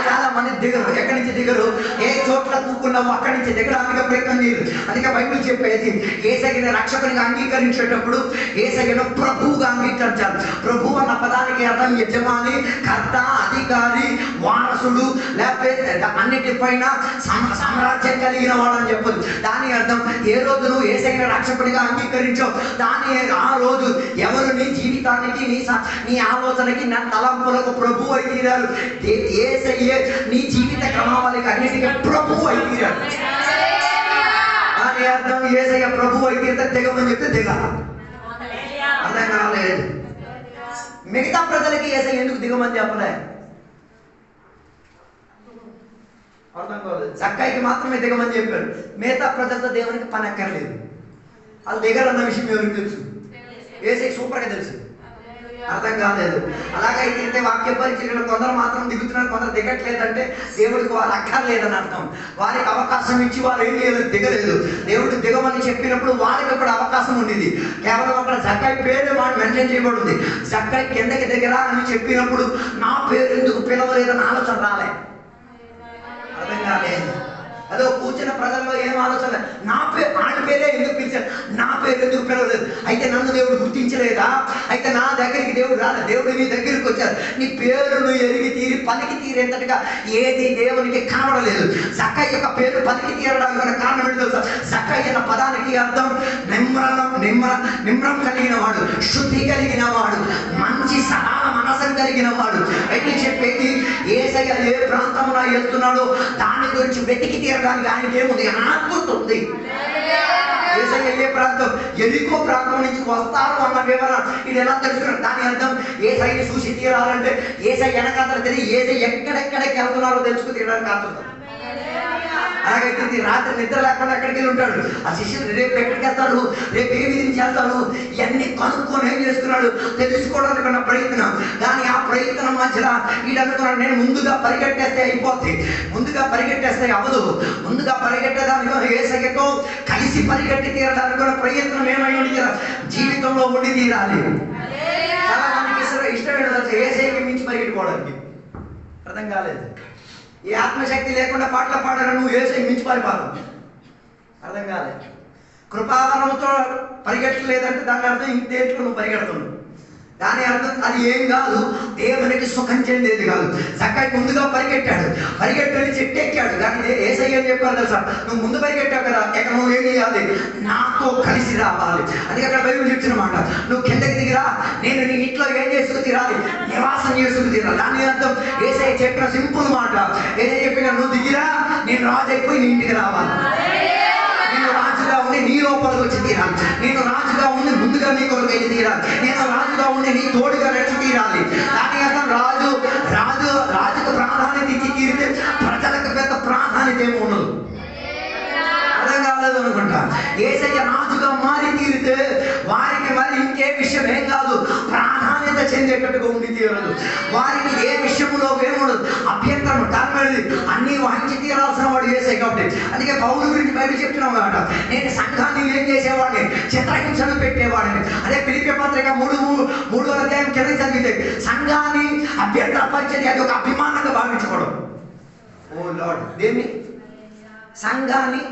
చాలా మంది దిగరు. ఎక్కడి నుంచి దిగరు? ఏ చోట్ల కూకున్నామో అక్కడి నుంచి దిగడానికి ప్రయత్నం చేయరు. అందుకే బైబిల్ చెప్పేది యేసయ్యను రక్షకునిగా అంగీకరించేటప్పుడు యేసయ్యను ప్రభువుగా అంగీకరించాలి. ప్రభు అన్న పదానికి అర్థం యజమాని, కర్త, అధికారి, వారసుడు, లేకపోతే అన్నిటిపైన సామ్రాజ్యం కలిగిన వాడు అని చెప్పదు. దాని అర్థం ఏ రోజు నువ్వు యేసయ్యను రక్షకునిగా అంగీకరించావు ఆ రోజు ఎవరు నీ జీవితానికి నీ ఆలోచనకి నా తలంపులకు ప్రభు అయి తీరారు. యేసయ్యే నీ జీవిత క్రమావళికి అన్నిటికీ ప్రభు అయి తీరారు. దాని అర్థం యేసయ్య ప్రభు అయి తీరితే దిగమని చెప్తే దిగ. అర్థం కాలేదు. మిగతా ప్రజలకి యేసయ్య ఎందుకు దిగమని చెప్పలే? అర్థం కాలేదు. జక్కయ్యకి మాత్రమే దిగమని చెప్పారు. మిగతా ప్రజలతో దేవునికి పని అక్కర్లేదు. వాళ్ళు దిగరన్న విషయం ఎవరికి తెలుసు? యేసయ్యకి సూపర్గా తెలుసు. అర్థం కాలేదు. అలాగైతే వాక్య పరిచర్యలు కొందరు మాత్రం దిగుతున్నారు, కొందరు దిగట్లేదంటే దేవుడికి వారు అక్కర్లేదని అర్థం. వారికి అవకాశం ఇచ్చి వారు ఏం చేయలేదు, దిగలేదు. దేవుడు దిగమని చెప్పినప్పుడు వారికి అక్కడ అవకాశం ఉండేది. కేవలం అక్కడ జక్కయ్య పేరు వాడు మెన్షన్ చేయబడింది. జక్కయ్య కిందకి దిగరా అని చెప్పినప్పుడు నా పేరు ఎందుకు పిలవలేదని ఆలోచన రాలే. అర్థం కాలేదు. అదో కూర్చున్న ప్రజల్లో ఏం ఆలోచన, నా పేరు ఆయన పేరే ఎందుకు పిలిచారు, నా పేరు ఎందుకు పిలవలేదు? అయితే నన్ను దేవుడు గుర్తించలేదా? అయితే నా దగ్గరికి దేవుడు రాలేదు. దేవుడు నీ దగ్గరికి వచ్చారు. నీ పేరును ఎరిగి తీరి పలికి తీరేంతటిగా ఏది దేవునికి కనబడలేదు. జక్కయ్య యొక్క పేరు పలికి తీరడానికి కారణం ఏంటి తెలుసా? జక్కయ్య అన్న పదానికి అర్థం నిమ్రం కలిగిన వాడు, శుద్ధి కలిగిన వాడు, మంచి సరళ మనసం కలిగిన వాడు. అయితే చెప్పేది యేసయ్య ఏ ప్రాంతంలో వెళ్తున్నాడో దాని గురించి వెతికి తీరడానికి ఆయనకి ఏముంది? ఆత్మతుంది. యేసయ్య ఏ ప్రాంతం, ఎరికో ప్రాంతం నుంచి వస్తారు అన్న వివరణ ఇది ఎలా తెలుసుకున్నారు? దాని అర్థం యేసయ్యని చూసి తీరాలంటే యేసయ్య వెనకాతలు తెలియ యేసయ్య ఎక్కడెక్కడికి వెళ్తున్నారో తెలుసుకుని తీరడానికి ఆత్మత. అలాగైతే రాత్రి నిద్ర లేకుండా ఎక్కడికి వెళ్ళి ఉంటాడు. ఆ శిష్యుడు రేపు ఎక్కడికి వెళ్తాడు, రేపు ఏ విధి చేస్తాడు, ఇవన్నీ కనుక్కొని ఏం చేస్తున్నాడు తెలుసుకోవడానికి ఉన్న ప్రయత్నం. కానీ ఆ ప్రయత్నం మధ్యలో వీడు అనుకున్నాడు, నేను ముందుగా పరిగెట్టేస్తే అయిపోద్ది, ముందుగా పరిగెట్టేస్తే అవ్వదు, ముందుగా పరిగెట్టేదానికి యేసయ్యతో కలిసి పరిగెట్టి తీరడానికి ఉన్న ప్రయత్నం ఏమై ఉండి జీవితంలో ఉండి తీరాలి. చాలా మందికి ఇష్టం ఏంటో యేసయ్యకి మించి పరిగెట్టుకోవడానికి. అర్థం కాలేదు. ఈ ఆత్మశక్తి లేకుండా పాటలు పాడారు, నువ్వు యేసయ్యకి మించి పారిపోతావు. అర్థం కాలేదు. కృపావరంతో పరిగెట్టలేదంటే దాని అర్థం ఇంకేంట్లో నువ్వు పరిగెడుతున్నావు. దాని అర్థం అది ఏం కాదు, దేవునికి సుఖం చెందేది కాదు. జక్కయ్య ముందుగా పరిగెట్టాడు, పరిగెట్టని చెట్టు ఎక్కాడు. కానీ యేసయ్య ఏం చెప్పారు తెలుసా? నువ్వు ముందు పరిగెట్టావు కదా, ఎక్కడ నువ్వు ఏం చేయాలి, నాతో కలిసి రావాలి. అందుకే అక్కడ బైబిల్ చెప్తున్న మాట, నువ్వు కిందకి దిగిరా, నేను నీ ఇంట్లో ఏం చేసుకు తీరాలి, నివాసం చేసుకు తీరాలి. దాని అర్థం యేసయ్య చెప్పిన సింపుల్ మాట. ఏదైనా చెప్పినా నువ్వు దిగిరా, నేను రాజు అయిపోయి నీ ఇంటికి రావాలి. నేను రాజుగా ఉండి నీ లోపలికి వచ్చి తీరాలి. నేను రాజుగా ఉండి ముందుగా నీ కొరకు వెళ్ళి తీరాలి. నేను రాజుగా ఉండి నీ తోడుగా నడిచి తీరాలి. దాని అర్థం రాజుకు ప్రాధాన్యత ఇచ్చి తీరితే ప్రజలకు పెద్ద ప్రాధాన్యత ఏమి ఉండదు. అర్థం కాలేదు అనుకుంటా. యేసయ్య రాజుగా మారి తీరితే వారికి మరి ఇంకే విషయం ఏం కాదు, ప్రాధాన్యత చెందేటట్టుగా ఉండి తీరదు. వారికి ఏ విషయంలో ఏముండదు, అభ్యంతరం కారణమైనది అన్ని వహించి తీరాల్సిన వాడు యేసయ్య కాబట్టి. అందుకే పౌలు గురించి బైబిల్ చెప్తున్నాం కాబట్టి, నేను సంఘాన్ని ఏం చేసేవాడిని, చిత్రహింసలు పెట్టేవాడిని. అదే ఫిలిప్పీ పత్రిక 3వ అధ్యాయం కింద చదివితే సంఘాన్ని అభ్యంతరపరిచేది అది ఒక అభిమానంగా భావించకూడదు. ఓ లార్డ్, దేన్ని? సంఘాన్ని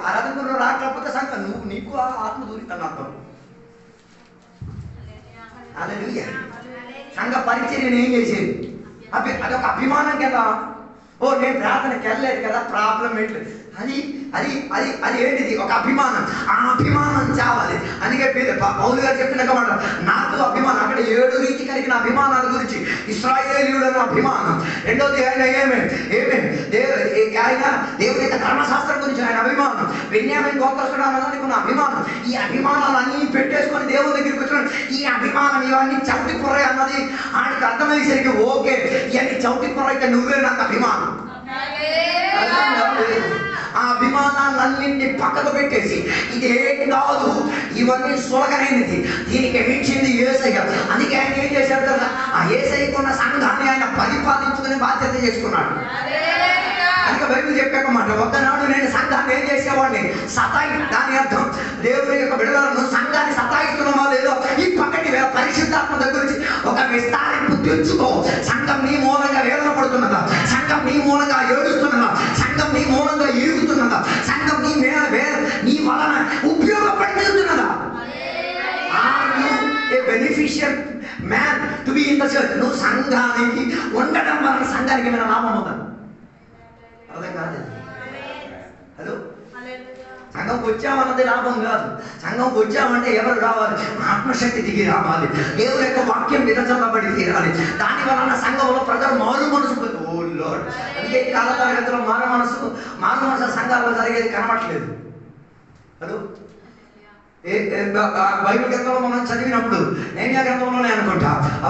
ఆరాధనలో రాకపోతే సంఘం నీకు ఆత్మ దూరితని అర్థం. హల్లెలూయా. సంఘ పరిచర్యను ఏం చేసేది? అదొక అభిమానం కదా. ఓ నేను ప్రార్థనకి వెళ్ళలేదు కదా, ప్రాబ్లం ఏంటి? అది ఏంటిది? ఒక అభిమానం. ఆ అభిమానం చావాలి. అందుకే పౌలు గారు చెప్పిన మాట, నాకు అభిమానం. అక్కడ 7 రీతి కలిగిన అభిమానాల గురించి, ఇశ్రాయేలీయుడు అన్న అభిమానం. రెండోది ఆయన దేవుని యొక్క ధర్మశాస్త్రం గురించి ఆయన అభిమానం. బెన్యామీను గోత్రస్తుడు అన్నదానికి ఉన్న అభిమానం. ఈ అభిమానాలు అన్నీ పెట్టేసుకొని దేవుని దగ్గరికి వచ్చినాడు. ఈ అభిమానం ఇవన్నీ చౌటి పొర్ర అన్నది ఆయనకు అర్థమయ్యేసరికి ఓకే, ఇవన్నీ చౌటి పొర్ర అయితే నువ్వే నాకు అభిమానం. ఆ అభిమానాలన్నింటినీ పక్కకు పెట్టేసి ఇదేం కాదు, ఇవన్నీ సులకనైనది, దీనికి మించింది యేసయ్య. అందుకే ఆయన ఏం చేశాడు కదా, ఆ యేసయ్యకున్న సంఘాన్ని ఆయన పరిపాలించుకునే బాధ్యత చేసుకున్నాడు. అందుకే బైబిల్ చెప్పాక మాట, ఒక్కనాడు నేను సంఘాన్ని ఏం చేసేవాడిని, దాని అర్థం దేవుని యొక్క బిడ్డలను సంఘాన్ని సతాయిస్తున్నామా లేదో ఈ పక్కటి పరిశుద్ధాత్మ దగ్గర నుంచి ఒక విస్తారింపు తెచ్చుకో. సంఘం నీ మూలంగా వేదన బాధపడుతున్నదా? సంఘం నీ మూలంగా ఏడుస్తున్నదా? సంఘం నీ మూలంగా ఇరుగుతున్నదా? సంఘం నీ వలన ఉపయోగపడి తీరుతున్నదా? Are you a beneficial man to be in the church? నువ్వు సంఘానికి ఉండడం వలన సంఘానికి ఏమైనా లాభం ఉందా? అర్థం కాదు. హలో, సంఘంకి వచ్చామన్నది లాభం కాదు. సంఘంకి వచ్చామంటే ఎవరు రావాలి? ఆత్మశక్తి దిగి రావాలి. దేవుని యొక్క వాక్యం విరచల్లబడి తీరాలి. దాని వలన సంఘంలో ప్రజలు మారు మనసు. ఓ లార్డ్, అందుకే ఈ కాల తరగతిలో మారు మనసు సంఘాల్లో జరిగేది కనబడట్లేదు. హలో, బైబిల్ గ్రంథంలో మనం చదివినప్పుడు నేమ్యా గ్రంథంలోనే అనుకుంటా ఆ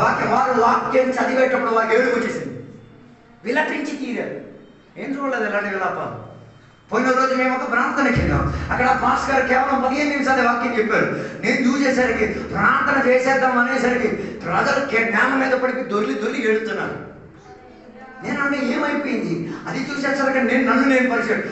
వాక్యం చదివేటప్పుడు వారికి ఏడుపు వచ్చేసింది. విలపించి తీరారు. ఏం చూడలేదు ఎలాంటి విలాపాలు. పోయిన రోజు మేము ఒక ప్రార్థనకి వెళ్ళాం. అక్కడ పాస్ గారు కేవలం 15 నిమిషాలు వాక్యం చెప్పారు. నేను చూసేసరికి ప్రార్థన చేసేద్దాం అనేసరికి ప్రజలు జ్ఞానం మీద పడిపి దొర్లి ఏడుతున్నారు. నేను అంటే ఏమైపోయింది అది చూసేసరికి నన్ను పరిచయం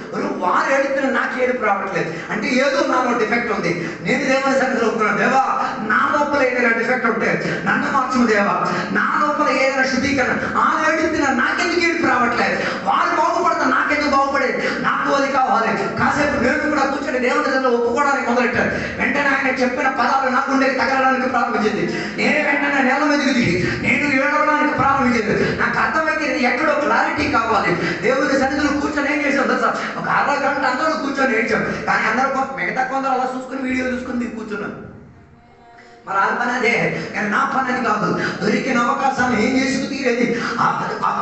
వారు ఏడుతున్నా నాకు ఏడుపు రావట్లేదు. అంటే ఏదో నాలో డిఫెక్ట్ ఉంది. నేను దేవుని సన్నిధిలో ఒప్పుకున్నాను, దేవా నా లోపల ఏదైనా డిఫెక్ట్ ఉంటే నన్ను మార్చము దేవా. నా లోపల ఏదైనా శుద్ధీకరణ ఆ ఏడుతున్నా నాకెందుకు ఏడుపు రావట్లేదు? వారు బాగుపడతారు, నాకెందుకు బాగుపడేది? నాకు అది కావాలి. కాసేపు నేను కూడా కూర్చొని దేవుని సన్నిధిలో ఒప్పుకోవడానికి మొదలెట్టాను. వెంటనే ఆయన చెప్పిన పదాలు నాకు ఉండేది తగలడానికి ప్రారంభించింది. నేనే వెంటనే నేల మీదకి దిగి నేను ఏడవడానికి ప్రారంభించింది. నాకు అర్థమైతే ఎక్కడో క్లారిటీ కావాలి. దేవుని సన్నిధిలో కూర్చొని ఏం చేసాం తెలుసా? ఒక అరగంట అందరూ కూర్చొని ఏడ్చాం. కానీ అందరూ మిగతా కొందరు అలా చూసుకుని వీడియో చూసుకుని కూర్చున్నాను. మరి ఆ పని అదే, కానీ నా పని అది కాదు. దొరికిన అవకాశాన్ని ఏం చేసుకు తీరేది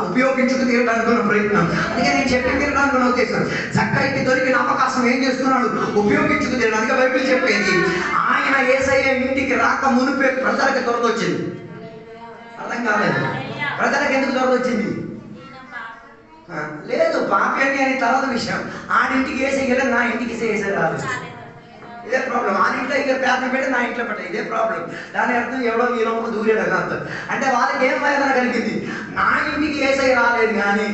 ఉపయోగించుకు తీరడానికి ప్రయత్నం. అందుకే నేను చెప్పి తీరడానికి ఉద్దేశం. చక్కకి దొరికిన అవకాశం ఏం చేస్తున్నాడు? ఉపయోగించుకు తీరడానికి. బైబిల్ చెప్పేది ఆయన యేసయ్య ఇంటికి రాక మునిపే ప్రజలకు దొరదొచ్చింది. అర్థం కాలేదు. ప్రజలకు ఎందుకు దొరదొచ్చింది? లేదు, పాపి అని తర్వాత విషయం. ఆడింటికి యేసయ్య నా ఇంటికి రాదు. ఇదే ప్రాబ్లం. ఆ ఇంట్లో ఇక ప్రార్థన పెట్టి నా ఇంట్లో పెట్ట ఇదే ప్రాబ్లం. దాని అర్థం ఎవడో ఈ లోపల దూరేడని అర్థం. అంటే వాళ్ళకి ఏం వేదన కలిగింది? నా ఇంటికి యేసయ్య రాలేదు కానీ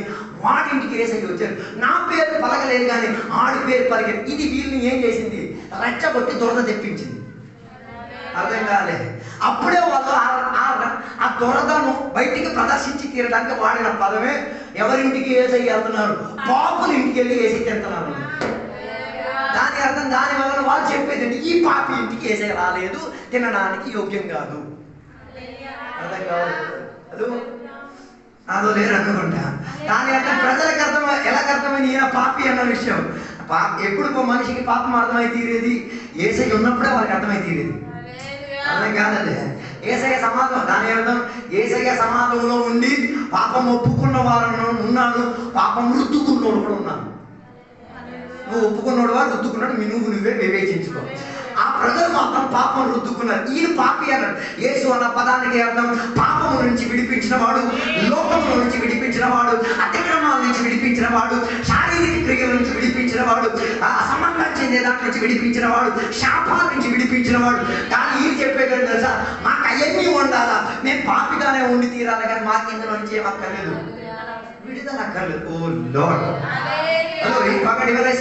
వాడింటికి యేసయ్య వచ్చారు. నా పేరు పలకలేదు కానీ ఆడి పేరు పలికేది. ఇది వీళ్ళని ఏం చేసింది? రెచ్చగొట్టి దొరద తెప్పించింది. అర్థం కాలే. అప్పుడే వాళ్ళు ఆ దొరదను బయటికి ప్రదర్శించి తీరడానికి వాడిన పదమే ఎవరింటికి యేసయ్య వెళ్తున్నారు? పాపుల ఇంటికి వెళ్ళి యేసయ్య తింటున్నారు. దాని అర్థం దాని వలన వాళ్ళు చెప్పేది ఈ పాపి ఇంటికి యేసయ్య రాలేదు, తినడానికి యోగ్యం కాదు. అర్థం కాదు. అదో లేరు అనుకుంటా. దాని అర్థం ప్రజలకు అర్థమైంది ఈయన పాపి అన్న విషయం. ఎప్పుడు మనిషికి పాపం అర్థమై తీరేది? యేసయ్య ఉన్నప్పుడే వాళ్ళకి అర్థమై తీరేది. అర్థం కాదండి. యేసయ్య సమాజం దాని అర్థం యేసయ్య సమాజంలో ఉండి పాపం ఒప్పుకున్న వారు ఉన్నాడు, పాపం రుద్దుకున్నోడు కూడా ఉన్నాడు. నువ్వు ఒప్పుకున్నాడు వాడు రుద్దుకున్నాడు, నువ్వే వివేచించుకో. ఆ ప్రజలు మాత్రం పాపం రుద్దుకున్నారు. ఈయన పాపి అన్నాడు. యేసు అన్న పదానికి అర్థం పాపము నుంచి విడిపించిన వాడు, లోకము నుంచి విడిపించిన వాడు, అతిక్రమాల నుంచి విడిపించిన వాడు, శారీరక క్రియల నుంచి విడిపించిన వాడు, అసంబంధం చెందే దాని నుంచి విడిపించిన వాడు, శాపాల నుంచి విడిపించిన వాడు. కానీ ఈయన చెప్పేది తెలుసా? మాకు అవన్నీ ఉండాలా, మేము పాపిగానే ఉండి తీరాలి, కానీ మాకు ఇందులో నుంచి ఏమక్కర్లేదు, విడుదల అక్కర్లేదు. ఓ లార్డ్,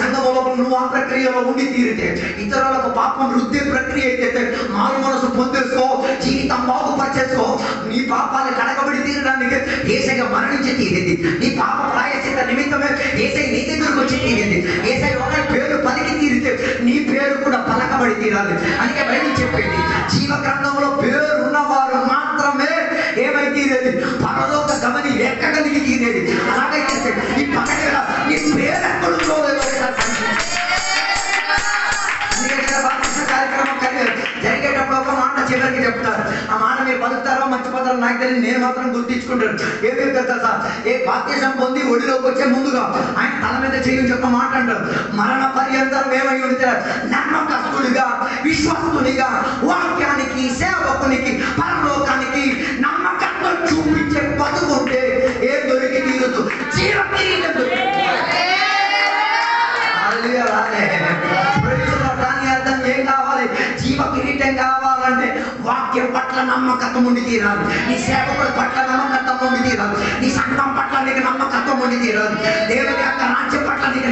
సంఘంలో నువ్వు ఆ ప్రక్రియలో ఉండి తీరితే ఇతరులకు పాపం రుద్దే ప్రక్రియ అయితే మారు మనసు పొందేసుకో, జీవితం బాగుపరిచేసుకో. నీ పాపాలు కడగబడి తీరడానికి యేసయ్య మరణించి తీరింది. నీ పాప ప్రాయశ్చిత్త నిమిత్తమే యేసయ్య నీ దగ్గరకు వచ్చి తీరింది. యేసయ్య ఒకరి పేరు పలికి తీరితే నీ పేరు కూడా పలకబడి తీరాలి. అందుకే బైబిల్ చెప్పేది జీవ గ్రంథంలో పేరు ఉన్నవారు మాత్రమే ఏమై తీరేది? పరలోక గమని ఎక్కగలిగి తీరేది. అలాగైతే ఈ పగల నీ పేరు ఎక్కడుందో కార్యక్రమం జరిగేటప్పుడు ఒక మాట చివరికి చెప్తారు. ఆ మాట మీరు పలుకుతారో మర్చిపోతారో నాకు తెలియదు, నేను మాత్రం గుర్తించుకుంటాను. ఏమేమి తెలుసా? ఏ బాప్తిజం పొంది ఒడిలోకి వచ్చే ముందుగా ఆయన తల మీద చేయించి ఒక మాట అంటారు, మరణ పర్యంతరం ఏమై ఉంటారు? నమ్మకస్తుడిగా, విశ్వాసునిగా, వాక్యానికి, సేవకునికి, పరలోకానికి నమ్మకంతో చూపించే బతుకుంటే ఏం దొరికి తీరుతూ జీవ కిరీటం దాని అర్థం ఏం కావాలి? జీవ కిరీటం కావాలంటే వాక్యం పట్ల నమ్మకత్వం ఉండి తీరాలి. నీ సేవకుడి పట్ల నమ్మకత్వం ఉండి తీరాలి. నీ సంఘం పట్ల నీకు నమ్మకత్వం ఉండి తీరాలి. దేవుని యొక్క రాజ్యం పట్ల నీకు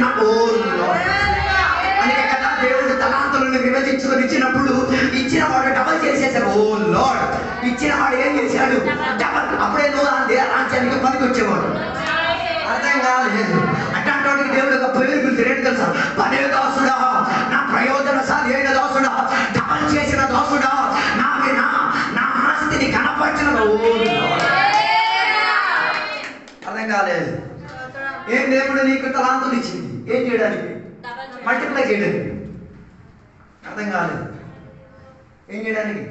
అందుకే కదా దేవుడు తలాంతులను విభజించుకొని ఇచ్చినప్పుడు ఇచ్చిన వాడు డబల్ చేసేసాడు. ఓ లార్డ్, ఇచ్చిన వాడు ఏం చేశాడు? డబల్. అప్పుడే నువ్వు రాజ్యానికి పనికి వచ్చేవాడు. కాలేదు. అట్లాంటి దేవుడు యొక్క పేరు పిలిచి రేటు తెలుసా? పదే దాసుడా, నా ప్రయోజనశాలి అయిన దాసుడా, డబల్ చేసిన దాసుడా, నా ఆస్తిని కనపరిచిన. అర్థం కాలేదు. ఏం దేవుడు నీకు తలాంతులు ఇచ్చింది ఏం చేయడానికి? మల్టిప్లై చేయడానికి. అర్థం కాలేదు. ఏం చేయడానికి?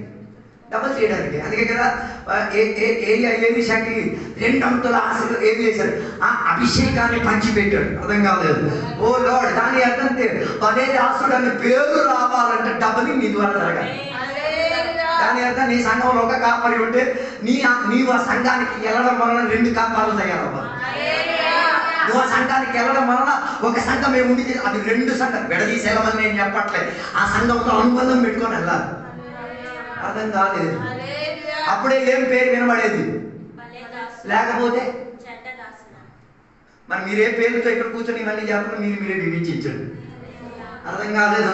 డబల్ చేయడానికి. అందుకే కదా ఏలిషాకి 2 అంతుల ఆశలు ఏం చేశారు? ఆ అభిషేకాన్ని పంచిపెట్టాడు. అర్థం కాలేదు. ఓ లార్డ్, దాని అర్థం పదే దాసుడు అని పేరు రావాలంటే డబలింగ్ నీ ద్వారా జరగాలి. దాని అర్థం నీ సంఘంలో ఒక కాపరి ఉంటే నీవు ఆ సంఘానికి వెళ్ళడం వలన 2 కాపాలు తయారవ్వాలి. నువ్వు ఆ సంఘానికి వెళ్ళడం వలన ఒక సంఘం ఏముంది, అది 2 సంఘం విడదీసేయమని నేను చెప్పట్లేదు. ఆ సంఘంతో అనుబంధం పెట్టుకొని వెళ్ళాలి. అర్థం కాలేదు. అప్పుడే ఏం పేరు వినబడేది. లేకపోతే మరి మీరే పేరుతో ఇక్కడ కూర్చొని ఇవన్నీ చెప్పడం మీరే వివించాడు. అర్థం కాలేదు.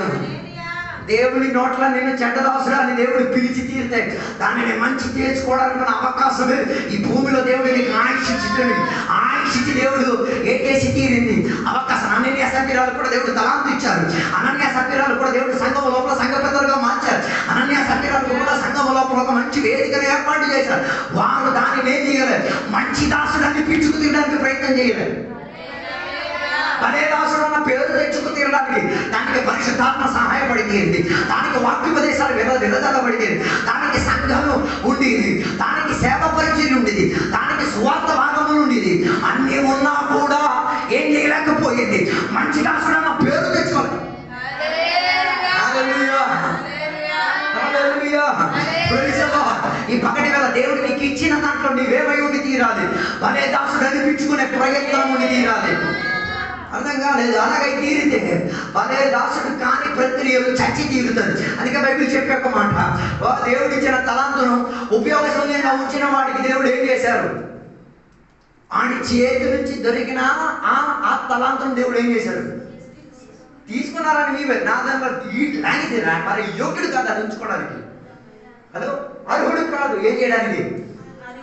దేవుని నోట్ల నేను చెడ్డదాసుడు అని దేవుడు పిలిచి తీరితే దానిని మంచి తీర్చుకోవడానికి మన అవకాశమే. ఈ భూమిలో దేవుడు నీకు ఆయుష్ ఇచ్చాడు. ఆయుష్ ఇచ్చి దేవుడు ఏ చేసి తీరింది అవకాశం. అనన్య సభ్యురాలు కూడా దేవుడు తలాంతు ఇచ్చారు. అనన్య సభ్యురాలు కూడా దేవుడు సంఘం లోపల సంఘ పెద్దలుగా మార్చారు. అనన్య సభ్యురాలు కూడా సంఘం లోపల ఒక మంచి వేదికను ఏర్పాటు చేశారు. వారు దానిని ఏం చేయలేదు? మంచి దాసుడు అని పిచ్చుకు తీయడానికి ప్రయత్నం చేయలేదు. పదే దాసుడు అన్న పేరు తెచ్చుకు తీరడానికి దానికి పరిశుద్ధాత్మ సహాయపడింది. దానికి వాక్యోపదేశాలు విరదలబడింది. దానికి సంఘము ఉండేది. దానికి సేవ పరిచయం ఉండేది. దానికి సువార్త భాగములు ఉండేది. అన్ని ఉన్నా కూడా ఏం చేయలేకపోయింది? మంచి దాసుడు అన్న పేరు తెచ్చుకోవాలి. ఈ పగటి వేళ దేవుడు నీకు ఇచ్చిన దాంట్లో నీవేమై ఉండి తీరాలి. పదే దాసుడు అనిపించుకునే ప్రయత్నం ఉండి తీరాలి. అర్థం కాలేదు. అలాగే తీరితే పదే దాసుడు కాని ప్రక్రియలు చచ్చి తీరుతుంది. అందుకే బైబిల్ చెప్పే ఒక మాట, దేవుడు ఇచ్చిన తలాంతును ఉపయోగశూన్యంగా ఉంచిన వాడికి దేవుడు ఏం చేశారు? ఆడి చేతి నుంచి దొరికిన ఆ తలాంతును దేవుడు ఏం చేశారు? తీసుకున్నారని మీవే. నా దాంట్లో లాంగితే మరి యోగ్యుడు కాదు అది ఉంచుకోవడానికి. హలో, అర్హుడు కాదు ఏం చేయడానికి.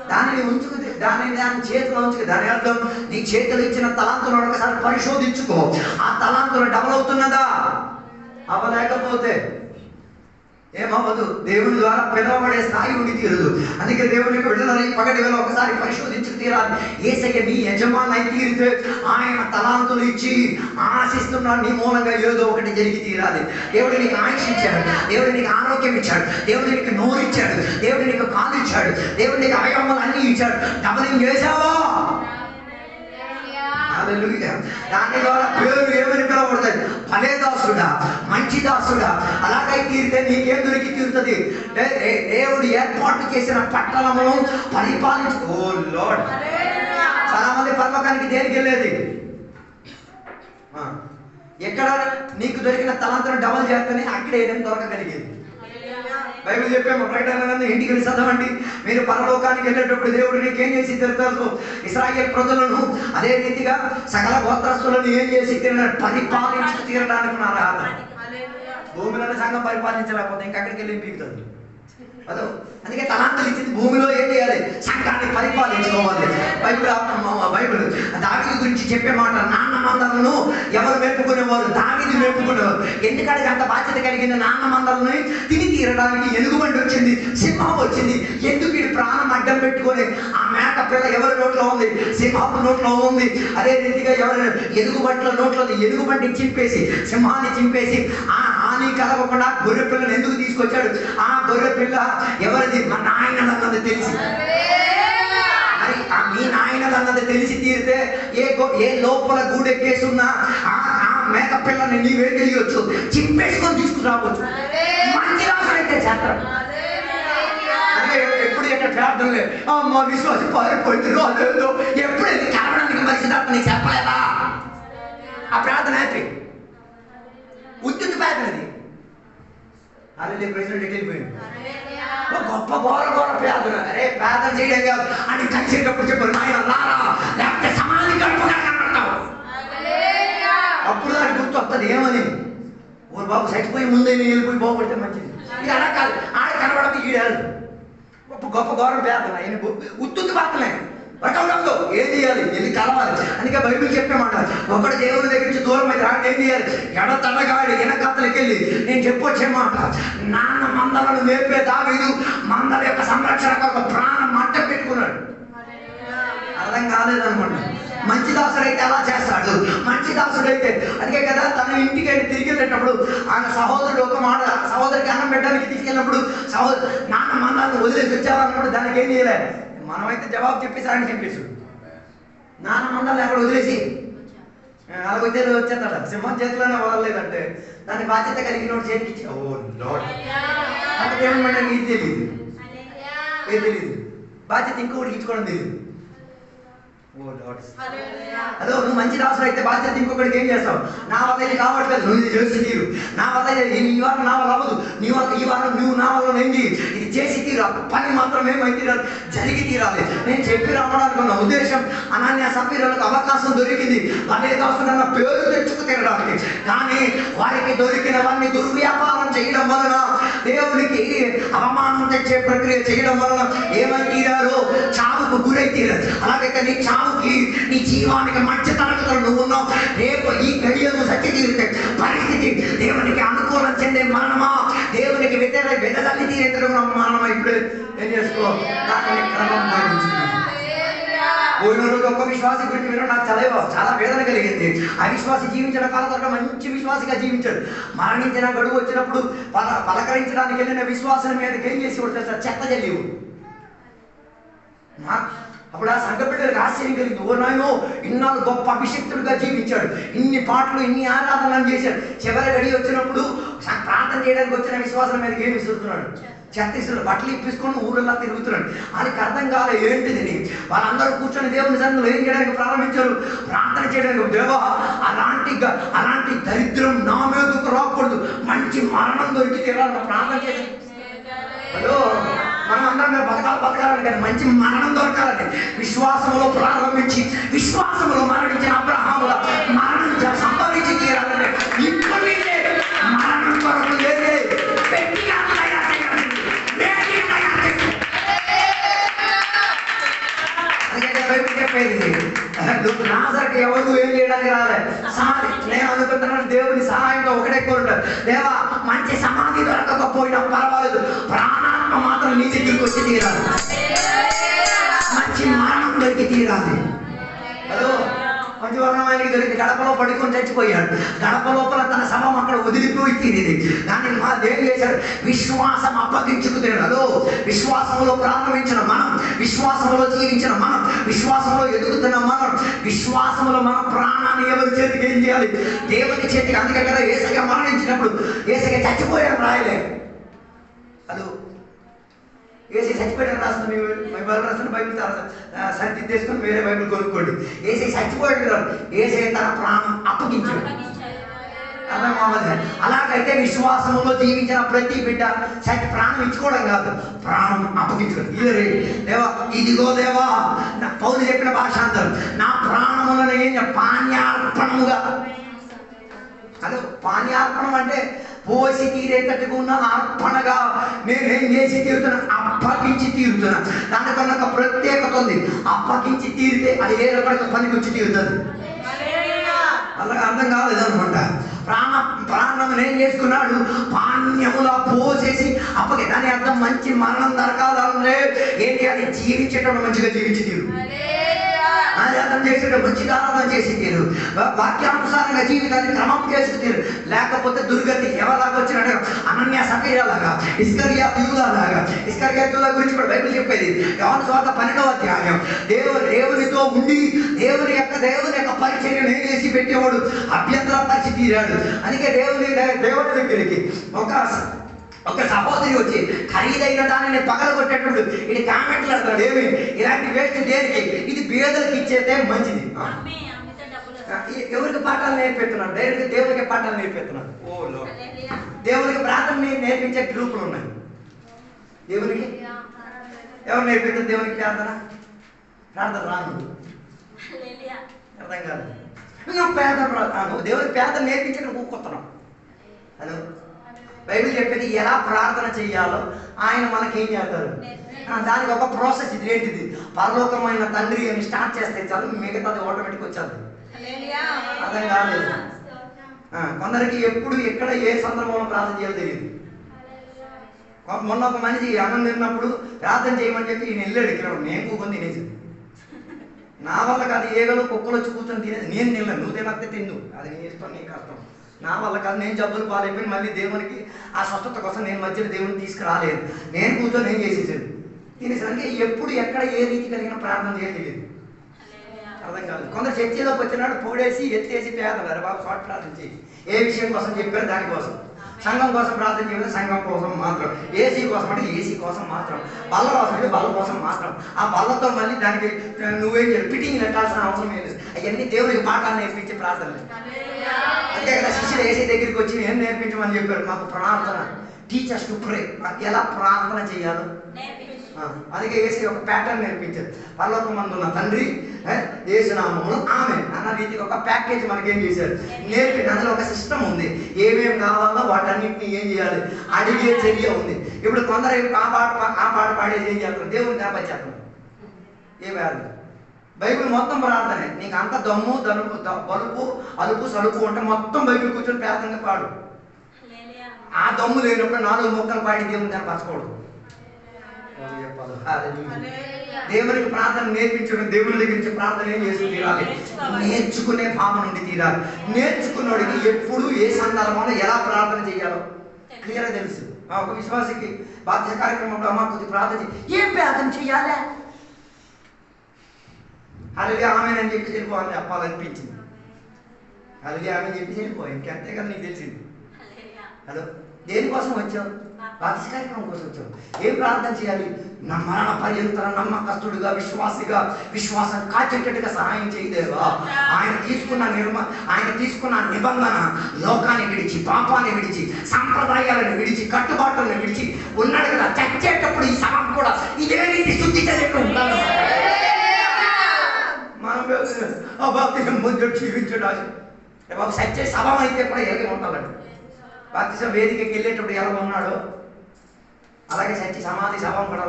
దానిని ఉంచుకుంది, దాని చేతిలో ఉంచుకు. దాని అర్థం నీ చేతులు ఇచ్చిన తలాంతులను ఒకసారి పరిశోధించుకో. ఆ తలాంతులు డబల్ అవుతున్నదా? అవ్వలేకపోతే ఏమవ్వదు. దేవుని ద్వారా పిలవబడే స్థాయి ఉండి తీరదు. అందుకే దేవునికి విడుదల పగటి వేళ ఒకసారి పరిశోధించి తీరాలి. యేసయ్య నీ యజమాని అయి తీరితే ఆయన తలాంతులు ఇచ్చి ఆశిస్తున్నాడు. నీ మూలంగా ఏదో ఒకటి జరిగి తీరాలి. దేవుడు నీకు ఆయుష్ ఇచ్చాడు. దేవుడు నీకు ఆరోగ్యం ఇచ్చాడు. దేవుడు నీకు నోరు ఇచ్చాడు. దేవుడు నీకు కాలు ఇచ్చాడు. దేవుడు నీకు అవయవాలు అన్ని ఇచ్చాడు. డబలింగ్ చేసావా? దాని ద్వారా పేరు ఏమని పిలవబడతాయి? పదే దాసుడా, మంచి దాసుడా. అలాగై తీరితే నీకేం దొరికి తీరుతుంది? దేవుడు ఏర్పాటు చేసిన పట్టణమును పరిపాలించు. ఓ లార్డ్, చాలా మంది పరలోకానికి దేనికి వెళ్ళేది? ఎక్కడ నీకు దొరికిన తలాంతరం డబల్ చేస్తేనే అక్కడ ఏదైనా దొరకగలిగేది. బైబిల్ చెప్పాము, ప్రకటన ఇంటికి వెళ్ళి చదవండి. మీరు పరలోకానికి వెళ్ళేటప్పుడు దేవుడు నీకేం చేసి తిరుగుతారు? ఇశ్రాయేల్ ప్రజలను అదే రీతిగా సకల గోత్రస్తులను ఏం చేసి పరిపాలించి తీరడానికి నా అర్హత. భూమిలోనే సంఘం పరిపాలించలేకపోతే ఇంకక్కడికి వెళ్ళి పీకుతుంది. అదో అందుకే తలాంతులు ఇచ్చింది భూమిలో ఏం చేయాలి? సంఘాన్ని పరిపాలించుకోవాలి. బైబిల్ దావీదు గురించి చెప్పే మాట, నాన్న మందలను ఎవరు మేపుకునేవారు? దావీదు మేపుకునేవారు. ఎందుకంటే అంత బాధ్యత కలిగిన నాన్న మందలను తిని తీరడానికి ఎలుగుబంటి వచ్చింది, సింహం వచ్చింది. ఎందుకు ఈ ప్రాణం అడ్డం పెట్టుకొని ఆ మేక పిల్ల ఎవరి నోట్లో ఉంది? సింహపు నోట్లో ఉంది. అదే రీతిగా ఎవరు ఎలుగుబంట్ల నోట్లో ఎలుగుబంటిని చింపేసి సింహాన్ని చింపేసి ఆ హాని కలగకుండా గొర్రె పిల్లను ఎందుకు తీసుకొచ్చాడు? ఆ గొర్రె పిల్ల ఎవరిది? మా నాయనదన్నది తెలిసి. మరి మీ నాయనదన్నది తెలిసి తీరితే ఏ లోపల గూడెక్కేసున్నా ఆ మేక పిల్లని నీవే తెలియచ్చు, చింపేసుకొని తీసుకురావచ్చు. మంచి రాసుడైతే చేస్తారు. ఎప్పుడు ఎక్కడ ప్రార్థనలే మా విశ్వాసం పారిపోయింది రాలేదు. ఎప్పుడు కలవడానికి మంచి తప్ప నీకు చెప్పలేదా? ఆ ప్రార్థన హ్యాపీ ఉత్తుకి ప్రార్థనది. అదే ప్రెసిడెంట్ వెళ్ళిపోయింది. గొప్ప ఘోర ప్రార్థన. అరే ప్రార్థన చేయడం కాదు అని కలిసేటప్పుడు చెప్పారు, నాయన రారా లేకపోతే సమాధి గడుపుగా కనబడతావు. అప్పుడు దానికి గుర్తు వస్తుంది ఏమని? ఓ బాబు చచ్చిపోయి ముందే నేను వెళ్ళిపోయి బాగుపడితే మంచిది. ఇది అలా కాదు, ఆడ కనబడదు ఈడాడు. గొప్ప ఘోరం ప్రార్థన. ఉత్తుకి ప్రార్థన. వర్కౌట్ అవ్వదు. ఏం చేయాలి? వెళ్ళి కలవాలి. అందుకే బైబిల్ చెప్పేమాట, ఒకడు దేవుని దగ్గర నుంచి దూరం అయితే రాడు ఏం చేయాలి? ఎడతడగాడు వెనకతలకి వెళ్ళి నేను చెప్పొచ్చే మాట, నాన్న మందలను మేపే దావీదు మందల యొక్క సంరక్షణ కొరకు ప్రాణం మంట పెట్టుకున్నాడు. అర్థం కాలేదనుకోండి. మంచి దాసుడైతే అలా చేస్తాడు. మంచి దాసుడైతే అందుకే కదా తన ఇంటికి వెళ్ళి తిరిగి వెళ్ళేటప్పుడు ఆయన సహోదరుడు ఒక మాట, సహోదరికి అన్నం పెట్టడానికి తీసుకెళ్ళినప్పుడు నాన్న మందాలను వదిలేసి వచ్చావన్నప్పుడు దానికి ఏం చేయలే. మనమైతే జవాబు చెప్పేసి ఆయన చెప్పేసి నాన్న మందాలు అక్కడ వదిలేసి అలాగైతే వచ్చేస్తాడు. సింహం చేతిలోనే వదలలేదంటే దాని బాధ్యత కలిగిన చేతికి ఇచ్చి ఓ లార్డ్ అంటే ఏమన్నా నీకు తెలియదు, ఏం తెలియదు, బాధ్యత ఇంకొకటికి ఇచ్చుకోవడం తెలియదు. అదో నువ్వు మంచి దాసుడు అయితే బాధ్యత ఇంకొకటికి ఏం చేస్తావు? నా వల్ల ఇది కావట్లేదు, నువ్వు ఇది చేసి తీరు. నా వల్ల ఈ వారం నా వల్ల అవ్వదు, ఈ వారం నువ్వు నా వల్ల ఏంటి ఇది చేసి తీరు. పని మాత్రం ఏమైతే జరిగి తీరాలి. నేను చెప్పి రావడానికి ఉన్న ఉద్దేశం అనన్య సభ్యులకు అవకాశం దొరికింది అనే దాసుడు అన్న పేరు తెచ్చుకు తిరగడానికి. కానీ వారికి దొరికినవన్నీ దుర్వ్యాపారం చేయడం వలన, దేవునికి అవమానం తెచ్చే ప్రక్రియ చేయడం వలన ఏమై తీరారో చావుకు గురై తీరారు. అలాగైతే నీ చావుకి నీ జీవానికి మంచి తరగతులు నువ్వు ఉన్నావు. రేపు ఈ గడియను సత్య తీరితే పరిస్థితి దేవునికి అనుకూలం చెందే మరణమా, దేవునికి వ్యతిరేక వెదజల్లి తీరేతరు మరణమా. ఇప్పుడు ఏం చేసుకో దాన్ని క్రమం పాటించింది. పోయిన రోజు ఒక్క విశ్వాసి గురించి వినడం నాకు చాలా వేదన కలిగింది. అవిశ్వాసి జీవించిన కాలం మంచి విశ్వాసిగా జీవించాడు. మరణించిన గడువు వచ్చినప్పుడు పలకరించడానికి వెళ్ళిన విశ్వాసం మీదకి ఏం చేసి కొడతారు? చెత్త జల్లివు. అప్పుడు ఆ సంఘ బిడ్డలకు ఆశ్చర్యం కలిగింది. ఓ నాయనో ఇన్నాళ్ళు గొప్ప అభిషిక్తుడుగా జీవించాడు, ఇన్ని పాటలు ఇన్ని ఆరాధనలు చేశాడు. చివరి గడి వచ్చినప్పుడు ప్రార్థన చేయడానికి వచ్చిన విశ్వాసం మీదకి ఏమి విసురుతున్నాడు? చెత్త ఇస్తున్నాడు. బట్టలు ఇప్పించుకొని ఊళ్ళల్లో తిరుగుతున్నాడు. ఆయనకి అర్థం కాలే ఏంటిది. వాళ్ళందరూ కూర్చొని దేవుని సన్నిధిలో ఏం చేయడానికి ప్రారంభించారు? ప్రార్థన చేయడానికి. దేవా అలాంటి దరిద్రం నా మీదకు రాకూడదు, మంచి మరణం దొరికి తీరాలని ప్రార్థన చేసి హలో మనం అందరం బతకాలని కానీ మంచి మరణం దొరకాలని విశ్వాసంలో ప్రారంభించి విశ్వాసంలో మరణించిన అబ్రహాముల మరణం సంభవించి తీరాలంటే ఇప్పుడు మరణం కొరకు పెట్టిగా చెప్పేది నాజరుకి ఎవరు ఏం చేయడానికి రాలే. సమాధి నేను అనుకుంటున్నాను దేవుని సహాయంతో ఒకటే కోరుంటారు. దేవా మంచి సమాధి దొరకకపోయినా పర్వాలేదు, ప్రాణాత్మ మాత్రం నీ దగ్గరికి వచ్చి తీరాలి, మంచి మరణం దొరికి తీరాలి. హలో మంచి వర్ణం ఆయనకి దొరికి గడపలో పడుకొని చచ్చిపోయాడు. గడప లోపల తన శవం అక్కడ వదిలిపోయి తినేది. కానీ మా దేవుడు చేశాడు, విశ్వాసం అప్పగించుకు తినడు. విశ్వాసంలో ప్రారంభించిన మనం, విశ్వాసంలో జీవించిన మనం, విశ్వాసంలో ఎదుగుతున్న మనం, విశ్వాసంలో మన ప్రాణాన్ని ఎవరి చేతికి ఏం చేయాలి? దేవుని చేతికి. అందుకే కదా యేసయ్య మరణించినప్పుడు యేసయ్య చచ్చిపోయాడు రాయలే. హలో ఏసీ చచ్చిపోయాడు రాస్తుంది, బైబిల్ రాస్తుంది, బైబిల్ సర్ది తీసుకొని వేరే బైబిల్ కొనుక్కోండి. ఏసీ చచ్చిపోయాడు కాదు, ఏసీ తన ప్రాణం అప్పగించాడు. అర్థం కావాలి. అలాగైతే విశ్వాసంలో జీవించిన ప్రతి బిడ్డ ప్రాణం ఇచ్చుకోవడం కాదు, ప్రాణం అప్పగించడం. దేవా ఇదిగో దేవా, పౌలు చెప్పిన భాషాంతరం, నా ప్రాణములను ఏం పాన్యార్పణముగా. అదే పాన్యార్పణం అంటే పోసి తీరేటట్టుగా ఉన్న అర్పణగా నేనేం చేసి తీరుతున్నా? అప్పగించి తీరుతున్నా. దానికన్నా ఒక ప్రత్యేకత ఉంది. అప్పగించి తీరితే అది ఏ రకమైన పనికి వచ్చి తీరుతుంది. అలాగే అర్థం కాలేదనుకుంటా. ప్రాణం ఏం చేసుకున్నాడు? పానీయములా పోసేసి అప్పగే. దాని అర్థం మంచి మరణం దొరకాలంటే ఏం చేయాలి? జీవించేటప్పుడు మంచిగా జీవించి తీరు, ఆరాధన చేసేటప్పుడు మంచిగా ఆరాధన చేసి తీరు, వాక్యానుసారంగా జీవితాన్ని క్రమం చేసుకు తీరు. లేకపోతే దుర్గతి ఎవరిలాగా వచ్చినట్టు అనన్య సఫీరాలాగా, ఇస్కరియాతు యూదాలాగా. ఇస్కరియాతు యూదా గురించి కూడా బైబిల్ చెప్పేది. యోహాను సువార్త 12వ అధ్యాయం. దేవునితో ఉండి దేవుని యొక్క పరిచర్యను ఏం చేసి పెట్టేవాడు? అభ్యంతర పరిచి తీరాడు. అందుకే దేవుని దగ్గరికి ఒక సహోదరి వచ్చి ఖరీదైన దానిని పగలగొట్టేటప్పుడు ఇది కామెంట్లు అంటాడు. ఏమి ఇలాంటి వేస్ట్ దేనికి? ఇది పేదలకు ఇచ్చేదే మంచిది. ఎవరికి పాఠాలు నేర్పెడుతున్నాడు? డైరెక్ట్గా దేవునికి పాఠాలు నేర్పెడుతున్నాడు. దేవునికి ప్రార్థన నేర్పించే గ్రూపులు ఉన్నాయి. దేవునికి ఎవరు నేర్పిస్తారు? దేవునికి ప్రార్థన రాను, అర్థం కాదు. నువ్వు దేవునికి ప్రార్థన నేర్పించే కూకొస్తున్నావు. హలో బైబిల్ చెప్పేది ఎలా ప్రార్థన చేయాలో ఆయన మనకేం చేస్తారు. దానికి ఒక ప్రాసెస్ ఇది. ఏంటిది? పరలోకమైన తండ్రి అని స్టార్ట్ చేస్తే చాలు, మిగతాది ఆటోమేటిక్ వచ్చేది. అర్థం కాలేదు. కొందరికి ఎప్పుడు ఎక్కడ ఏ సందర్భంలో ప్రార్థన చేయాలో తెలియదు. మొన్న ఒక మనిషి అన్నం తిన్నప్పుడు ప్రార్థన చేయమని చెప్పి ఈయన వెళ్ళాడు. ఇక్కడ నేను కూకొని తినేసి, నా వల్ల కాదు, ఏగలో కుక్కలు వచ్చి కూర్చొని తినేది. నేను తినలేదు, నువ్వు తినకపోతే తిందు, అది నీ ఇష్టం, నీ కష్టం. నా వల్ల కాదు, నేను జబ్బులు పాలైపోయి మళ్ళీ దేవునికి ఆ స్వస్థత కోసం నేను మధ్యలో దేవుని తీసుకురాలేదు. నేను కూర్చొని నేను చేసేసాను తినేసరికి ఎప్పుడు ఎక్కడ ఏ రీతి కలిగిన ప్రార్థన చేయాలి తెలియదు. అర్థం కాదు. కొందరు చర్చిలోకి వచ్చినాడు పొడేసి ఎత్తేసి పేదవారు బాబు షార్ట్ ప్రార్థన చేయి. ఏ విషయం కోసం చెప్పారు దానికోసం. సంఘం కోసం ప్రార్థన చేయలేదు, సంఘం కోసం మాత్రం. ఏసీ కోసం అంటే ఏసీ కోసం మాత్రం. బల్ల కోసం అంటే బల్ల కోసం మాత్రం. ఆ బల్లతో మళ్ళీ దానికి నువ్వేం చేయాలి, ఫిట్టింగ్ పెట్టాల్సిన అవసరం లేదు. అవన్నీ దేవుడికి పాఠాలు నేర్పించే ప్రార్థనలు. అంతే కదా. శిష్యులు ఏసీ దగ్గరికి వచ్చి ఏం నేర్పించమని చెప్పారు? మాకు ప్రార్థన, టీచర్స్ టు ప్రే, ఎలా ప్రార్థన చేయాలో. అందుకే ఏసీ ఒక ప్యాటర్న్ నేర్పించారు. పరలోకమందు ఉన్న తండ్రి యేసునామములో ఆమేన్ అన్న రీతికి ఒక ప్యాకేజ్ మనకేం చేశారు, నేర్పి. అందులో ఒక సిస్టమ్ ఉంది. ఏమేమి కావాలో వాటన్నింటినీ ఏం చేయాలి, అడిగే చర్య ఉంది. ఇప్పుడు కొందరు ఆ పాట పాడేసి ఏం చేస్తారు, దేవుని కనపరిచేస్తారు. ఏ వేరు? బైబిల్ మొత్తం ప్రార్థనే. నీకు అంత దమ్ము దలుపు బలుపు అలుపు సలుపు అంటే మొత్తం బైబిల్ కూర్చొని ప్రార్థనగా పాడు. ఆ దమ్ము లేనప్పుడు 4 ముక్కలు పాడి దేవుని కనపరచకూడదు. దేవునికి ప్రార్థన నేర్పించడం, దేవుని దగ్గర నుంచి ప్రార్థన ఏం చేసుకుని తీరాలి, నేర్చుకునే భావన నుండి తీరాలి. నేర్చుకున్నోడికి ఎప్పుడు ఏ సందర్భంలో ఎలా ప్రార్థన చేయాలో క్లియర్గా తెలుసు. ఒక విశ్వాసికి బాధ్యత కార్యక్రమంలో అమ్మ కొద్ది ప్రార్థన ఏం ప్రార్థన చేయాలి, అలాగే ఆమెనని చెప్పి వెళ్ళిపోవాలని చెప్పాలనిపించింది. అలాగే ఆమె చెప్పి వెళ్ళిపో, ఇంకంతే కదా నీకు తెలిసింది. హలో, దేనికోసం వచ్చావు? బాధ్యత కార్యక్రమం కోసం వచ్చావు. ఏం ప్రార్థన చేయాలి? నా మరణ పర్యంతర నమ్మకస్తుడిగా విశ్వాసిగా విశ్వాసం కాచేటట్టుగా సహాయం చేయలేవా? ఆయన తీసుకున్న నిబంధన లోకాన్ని విడిచి, పాపాన్ని విడిచి, సంప్రదాయాలను విడిచి, కట్టుబాట్లను విడిచి ఉన్నాడు కదా. చచ్చేటప్పుడు ఈ శవం కూడా ఇదే రీతి శుద్ధి చేసేట్టు ఉండాలి. మనం బాప్తిజం పొంది జీవించడానికి బాబు సచ్చే శవం అయితే కూడా ఎలాగే ఉండాలండి. బాప్తిజం వేదికకి వెళ్ళేటప్పుడు ఎలా ఉన్నాడో అలాగే సచ్చి సమాధి శవం కూడా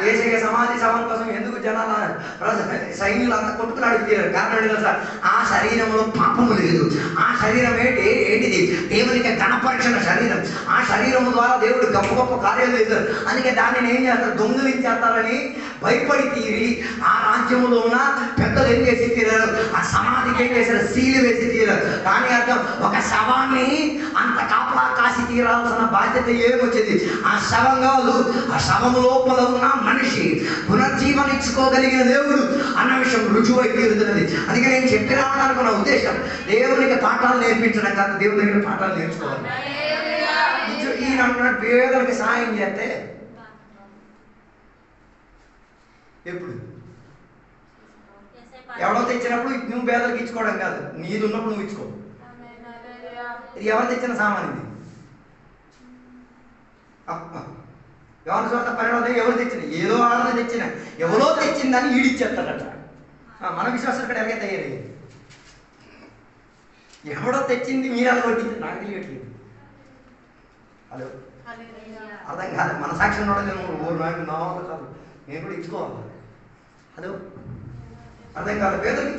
ఏసయ్య సమాధి శవం కోసం ఎందుకు జనాల సైన్యులు అంతా కొట్టుకున్నాడు తీరారు. కారణం ఏంటి సార్? ఆ శరీరంలో పాపము లేదు. ఆ శరీరం ఏంటిది? దేవునికి గణపరిచిన శరీరం. ఆ శరీరం ద్వారా దేవుడు గొప్ప గొప్ప కార్యాలు చేశారు. అందుకే దానిని ఏం చేస్తారు? దొంగిలించేస్తారని భయపడి తీరి ఆ రాజ్యంలో ఉన్న పెద్దలు ఏం చేసి తీరారు? ఆ సమాధికి ఏం చేశారు? సీలు వేసి తీరారు. కానీ అర్థం, ఒక శవాన్ని అంత కాపలా కాసి తీరాల్సిన బాధ్యత ఏమొచ్చింది? ఆ శవం కాదు, ఆ శవం లోపల ఉన్న మనిషి పునర్జీవనిచ్చుకోగలిగిన దేవుడు అన్న విషయం రుజువై తీరుతున్నది. అందుకే నేను చెప్పి రావడానుకున్న ఉద్దేశం దేవునికి పాఠాలు నేర్పించడం కాదు, దేవుని దగ్గర పాఠాలు నేర్చుకోవాలి. ఈయన అంటున్నట్టు పేదలకు సహాయం చేస్తే ఎప్పుడు ఎవడో తెచ్చినప్పుడు నువ్వు పేదలకు ఇచ్చుకోవడం కాదు, నీది ఉన్నప్పుడు నువ్వు ఇచ్చుకో. ఇది ఎవరు తెచ్చిన సామాన్? ఇది ఎవరి చోట పరిణామం ఎవరు తెచ్చిన? ఏదో ఆడది తెచ్చిన, ఎవరో తెచ్చిందని ఈడిచ్చేస్తాడట. మన విశ్వాసం ఇక్కడ ఎలాగే తయారయ్యేది. ఎవడో తెచ్చింది మీరు అలా కొట్టింది నాకు తెలియట్లేదు. హలో, అర్థం కాదు. మన సాక్ష్యం ఊరు నాకు నా వల్ల కాదు, నేను కూడా ఇచ్చుకోవాలి. హలో, అర్థం కాదు. పేదలకు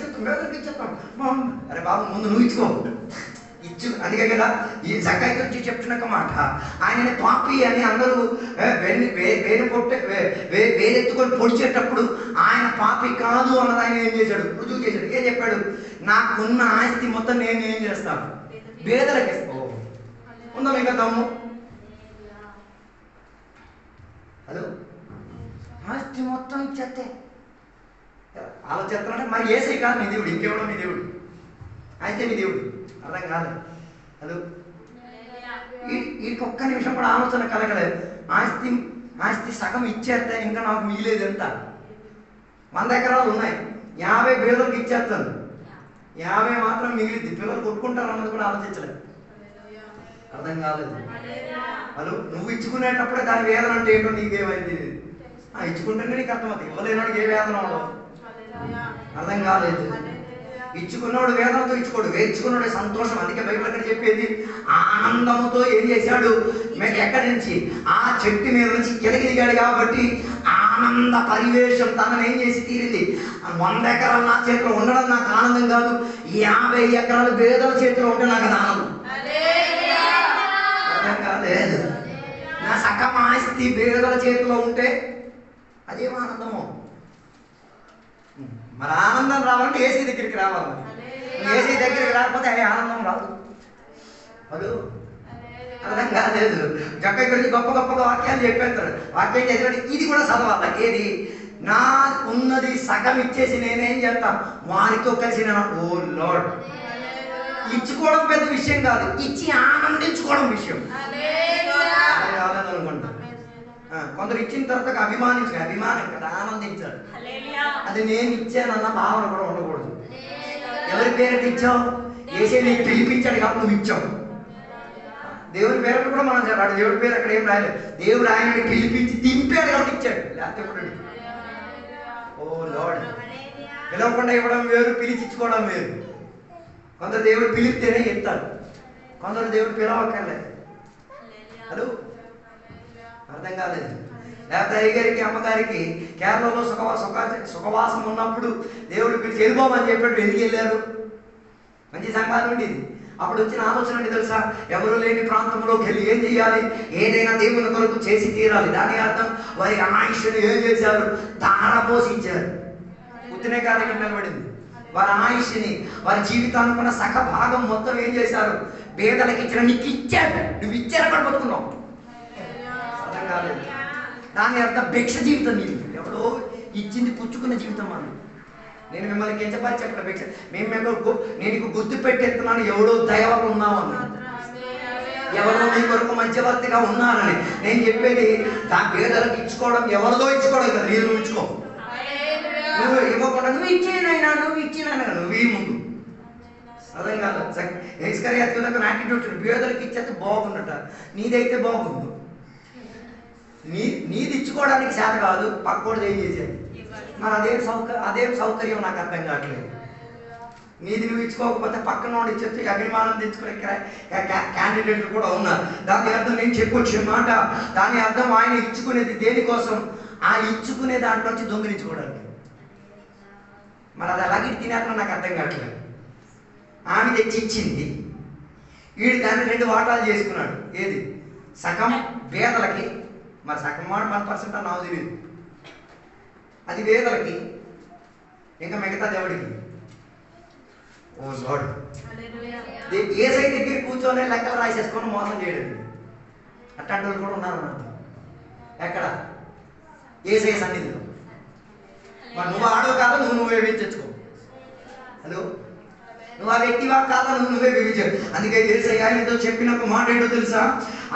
ఇచ్చేస్తాం. అరే బాబు, ముందు నువ్వు ఇచ్చుకో. అందుకే కదా ఈ జక్కయ్య గురించి చెప్తున్న మాట, ఆయనని పాపి అని అందరూ వేరెత్తుకొని పొడిచేటప్పుడు ఆయన పాపి కాదు అన్నది ఆయన ఏం చేశాడు? రుజువు చేశాడు. ఏం చెప్పాడు? నాకున్న ఆస్తి మొత్తం నేను ఏం చేస్తాను? పేదలకు ఇస్తాను. ఉందా మీకు దమ్ము? హలో, ఆస్తి మొత్తం ఇచ్చేస్తే ఆలోచిస్తానంటే మరి ఏసై కాదు నీ దేవుడు, ఇంకెవడో నీ దేవుడు అయితే నీ దేవుడు. అర్థం కాదు. హలో, వీడికి ఒక్క నిమిషం కూడా ఆలోచన కలగలేదు. ఆస్తి సగం ఇచ్చేస్తే ఇంకా నాకు మిగిలేదు ఎంత? 100 ఎకరాలు ఉన్నాయి, 50 పేదలకు ఇచ్చేస్తాను, 50 మాత్రం మిగిలిద్ది. పిల్లలు కొట్టుకుంటారు అన్నది కూడా ఆలోచించలేదు. అర్థం కాలేదు. హలో, నువ్వు ఇచ్చుకునేటప్పుడే దాని వేదన అంటే ఏంటో నీకేమైంది? ఇచ్చుకుంటేనే నీకు అర్థమవుతుంది. ఇవ్వలేనాడికి ఏ వేదన ఉండవు. అర్థం కాలేదు. ఇచ్చుకున్నాడు వేదనతో ఇచ్చుకోడు, వేర్చుకున్నాడు సంతోషం. అందుకే బైబిల్ అక్కడ చెప్పేది ఆనందంతో ఏం చేశాడు, ఎక్కడి నుంచి ఆ చెట్టు మీద నుంచి కిందకి దిగాడు కాబట్టి ఆనంద పరివేశం తనను ఏం చేసి తీరింది. 100 ఎకరాలు నా చేతిలో ఉండడం నాకు ఆనందం కాదు, 50 ఎకరాలు పేదల చేతిలో ఉంటే నాకు ఆనందం. అర్థం కాలేదు. నా సగం ఆస్తి పేదల చేతిలో ఉంటే అదేం ఆనందము. మరి ఆనందం రావాలంటే ఏసీ దగ్గరికి రావాలి. ఏసీ దగ్గరికి రాకపోతే అది ఆనందం రాదు. హలో, అర్థం కాలేదు. జక్క గురించి గొప్ప గొప్పగా వాక్యాలు చెప్పేస్తాడు. వాక్యం చదివాడు ఇది కూడా చదవాలి. ఏది నా ఉన్నది సగం ఇచ్చేసి నేనేం చేస్తా వారితో కలిసి నేను, ఓ లార్డ్, ఇచ్చుకోవడం పెద్ద విషయం కాదు, ఇచ్చి ఆనందించుకోవడం విషయం. అనుకుంటా కొందరు ఇచ్చిన తర్వాత అభిమానం కదా, ఆనందించాడు. అది నేను ఇచ్చానన్న భావన కూడా ఉండకూడదు. ఎవరి పేరు ఇచ్చావు? ఏసే నీకు పిలిపించాడు కాబట్టి నువ్వు ఇచ్చావు. దేవుని పేరు కూడా మనం చెప్పాడు. దేవుడి పేరు అక్కడ ఏం రాయలేదు. దేవుడు ఆయనని పిలిపించి దింపాడు కాబట్టి ఇచ్చాడు. లేకపోతే ఓ లార్డ్, పిలవకుండా ఇవ్వడం వేరు, పిలిచిచ్చుకోవడం వేరు. కొందరు దేవుడు పిలిపితేనే ఇస్తాడు, కొందరు దేవుడు పిలవక్కర్లేదు. హలో, అర్థం కాలేదు. లేకపోతే అయ్యగారికి అమ్మగారికి కేరళలో సుఖవాసం ఉన్నప్పుడు దేవుడు పిలిచి వెళ్ళిపోమని చెప్పాడు. ఎందుకు వెళ్ళారు? మంచి సంఘాలు ఉండేది. అప్పుడు వచ్చిన ఆలోచన అంటే తెలుసా, ఎవరు లేని ప్రాంతంలోకి వెళ్ళి ఏం చేయాలి, ఏదైనా దేవుని కొరకు చేసి తీరాలి. దాని అర్థం వారి ఆయుష్ని ఏం చేశారు, ధారపోషించారు. ఉత్తినే కార్యక్రమం నిలబడింది. వారి ఆయుష్ని, వారి జీవితానికి సగ భాగం మొత్తం ఏం చేశారు, పేదలకు ఇచ్చిన. నీకు ఇచ్చాడు, నువ్వు ఇచ్చారు అక్కడ పట్టుకున్నావు. అర్థం కాలేదు. దాని అర్థం భిక్ష జీవితం. నీకు ఎవడో ఇచ్చింది పుచ్చుకున్న జీవితం అని. నేను మిమ్మల్ని కించపరిచి చెప్పిన భిక్ష నేను నీకు గుర్తు పెట్టేస్తున్నాను. ఎవడో దయవలు ఉన్నామని, ఎవరో నీ కొరకు మధ్యవర్తిగా ఉన్నారని. నేను చెప్పేది నా పేదలకు ఇచ్చుకోవడం, ఎవరిదో ఇచ్చుకోవడం కదా. నేను ఇచ్చుకో, నువ్వు ఇవ్వకుండా నువ్వు ఇచ్చేనైనా, నువ్వు ఇచ్చినాను, నువ్వు ఈ ముందు. అర్థం కాదు. ఇస్కరియోతు యాటిట్యూడ్, పేదలకు ఇచ్చేది బాగుండట, నీదైతే బాగుంది. నీది ఇచ్చుకోవడానికి చేత కాదు, పక్కోడు ఏం చేసేది. మరి అదేం సౌకర్యం నాకు అర్థం కావట్లేదు. నీది నువ్వు ఇచ్చుకోకపోతే పక్కన వాడు ఇచ్చేస్తే అభిమానం తెచ్చుకునే క్యాండిడేట్లు కూడా ఉన్నారు. దాని అర్థం నేను చెప్పొచ్చే మాట, దాని అర్థం ఆయన ఇచ్చుకునేది దేనికోసం, ఆ ఇచ్చుకునే దాంట్లో నుంచి దొంగిలించుకోవడానికి. మరి అది అలాగే తినేట్లా నాకు అర్థం కావట్లేదు. ఆమె తెచ్చి ఇచ్చింది, వీడు దాన్ని 2 వాటాలు చేసుకున్నాడు. ఏది సగం పేదలకి, మరి సగం మాట 1% నాకు తెలియదు, అది పేదలకి, ఇంకా మిగతా దేవుడికి. ఓ లార్డ్, ఏసై దగ్గర కూర్చొని లెక్కలు రాసేసుకొని మోసం చేయడం. అట్లాంటి వాళ్ళు కూడా ఉన్నారు అన్నమాట. ఎక్కడ? ఏసై సన్నిధిలో. మరి నువ్వు ఆడవు కాదా, నువ్వే తెచ్చుకో. హలో, నువ్వు ఆ వ్యక్తివా కాదా, నువ్వే వివిచావు. అందుకే ఏసయ్య ఆయనతో చెప్పిన ఒక మాట ఏంటో తెలుసా,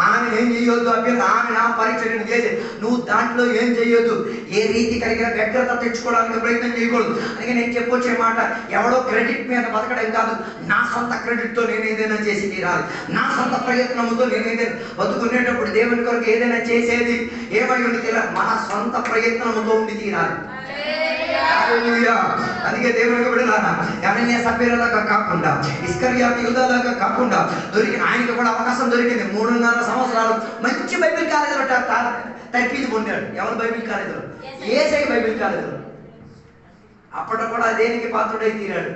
ఆమె ఏం చేయొద్దు అభ్యర్థి, ఆమె నా పరీక్ష చేసి నువ్వు దాంట్లో ఏం చేయొద్దు, ఏ రీతి కలిగిన వ్యగ్రత తెచ్చుకోవడానికి ప్రయత్నం చేయకూడదు. అందుకే నేను చెప్పొచ్చే మాట, ఎవడో క్రెడిట్ మీద బతకడం కాదు, నా సొంత క్రెడిట్తో నేను ఏదైనా చేసి తీరాలి. నా సొంత ప్రయత్నంతో నేను ఏదైనా బతుకునేటప్పుడు దేవుని కొరకు ఏదైనా చేసేది ఏమై ఉండి తీరాలి, మన సొంత ప్రయత్నంతో ఉండి తీరాలి. అందుకే దేవునికి విడలారా, ఎవరైనా సభ్యులలాగా కాకుండా, ఇస్కరియోతు యూదాలాగా కాకుండా దొరికిన ఆయనకు కూడా అవకాశం దొరికింది. 3.5 సంవత్సరాలు మంచి బైబిల్ కాలేజీలో తర్ఫీదు పొందాడు. ఎవరు బైబిల్ కాలేజీలో? ఏసై బైబిల్ కాలేజీలో. అప్పటి కూడా దేనికి పాత్రుడై తీరాడు,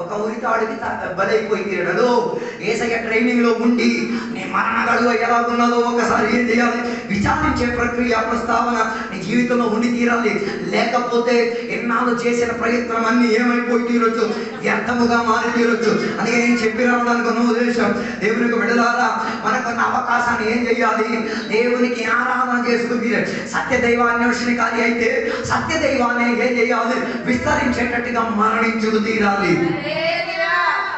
ఒక ఉరితాడికి బలైపోయి తీరాడు. ఏసయ్య ట్రైనింగ్ లో ఉండి నీ మరణ గడువు ఎలాగున్నదో ఒకసారి ఏం చేయాలి, విచారించే ప్రక్రియ ప్రస్తావన నీ జీవితంలో ఉండి తీరాలి. లేకపోతే ఎన్నాళ్ళు చేసిన ప్రయత్నం అన్ని ఏమైపోయి తీరొచ్చు, వ్యర్థముగా మారి తీరొచ్చు. అందుకే నేను చెప్పి రావడానికి ఉన్న ఉద్దేశం, దేవునికి విడలారా, మనకున్న అవకాశాన్ని ఏం చేయాలి, దేవునికి ఆరాధన చేసుకుని తీరాలి. సత్యదైవాన్వేషణకారి అయితే సత్యదైవాన్ని ఏం చేయాలి, విస్తరించేటట్టుగా మరణించుకు తీరాలి.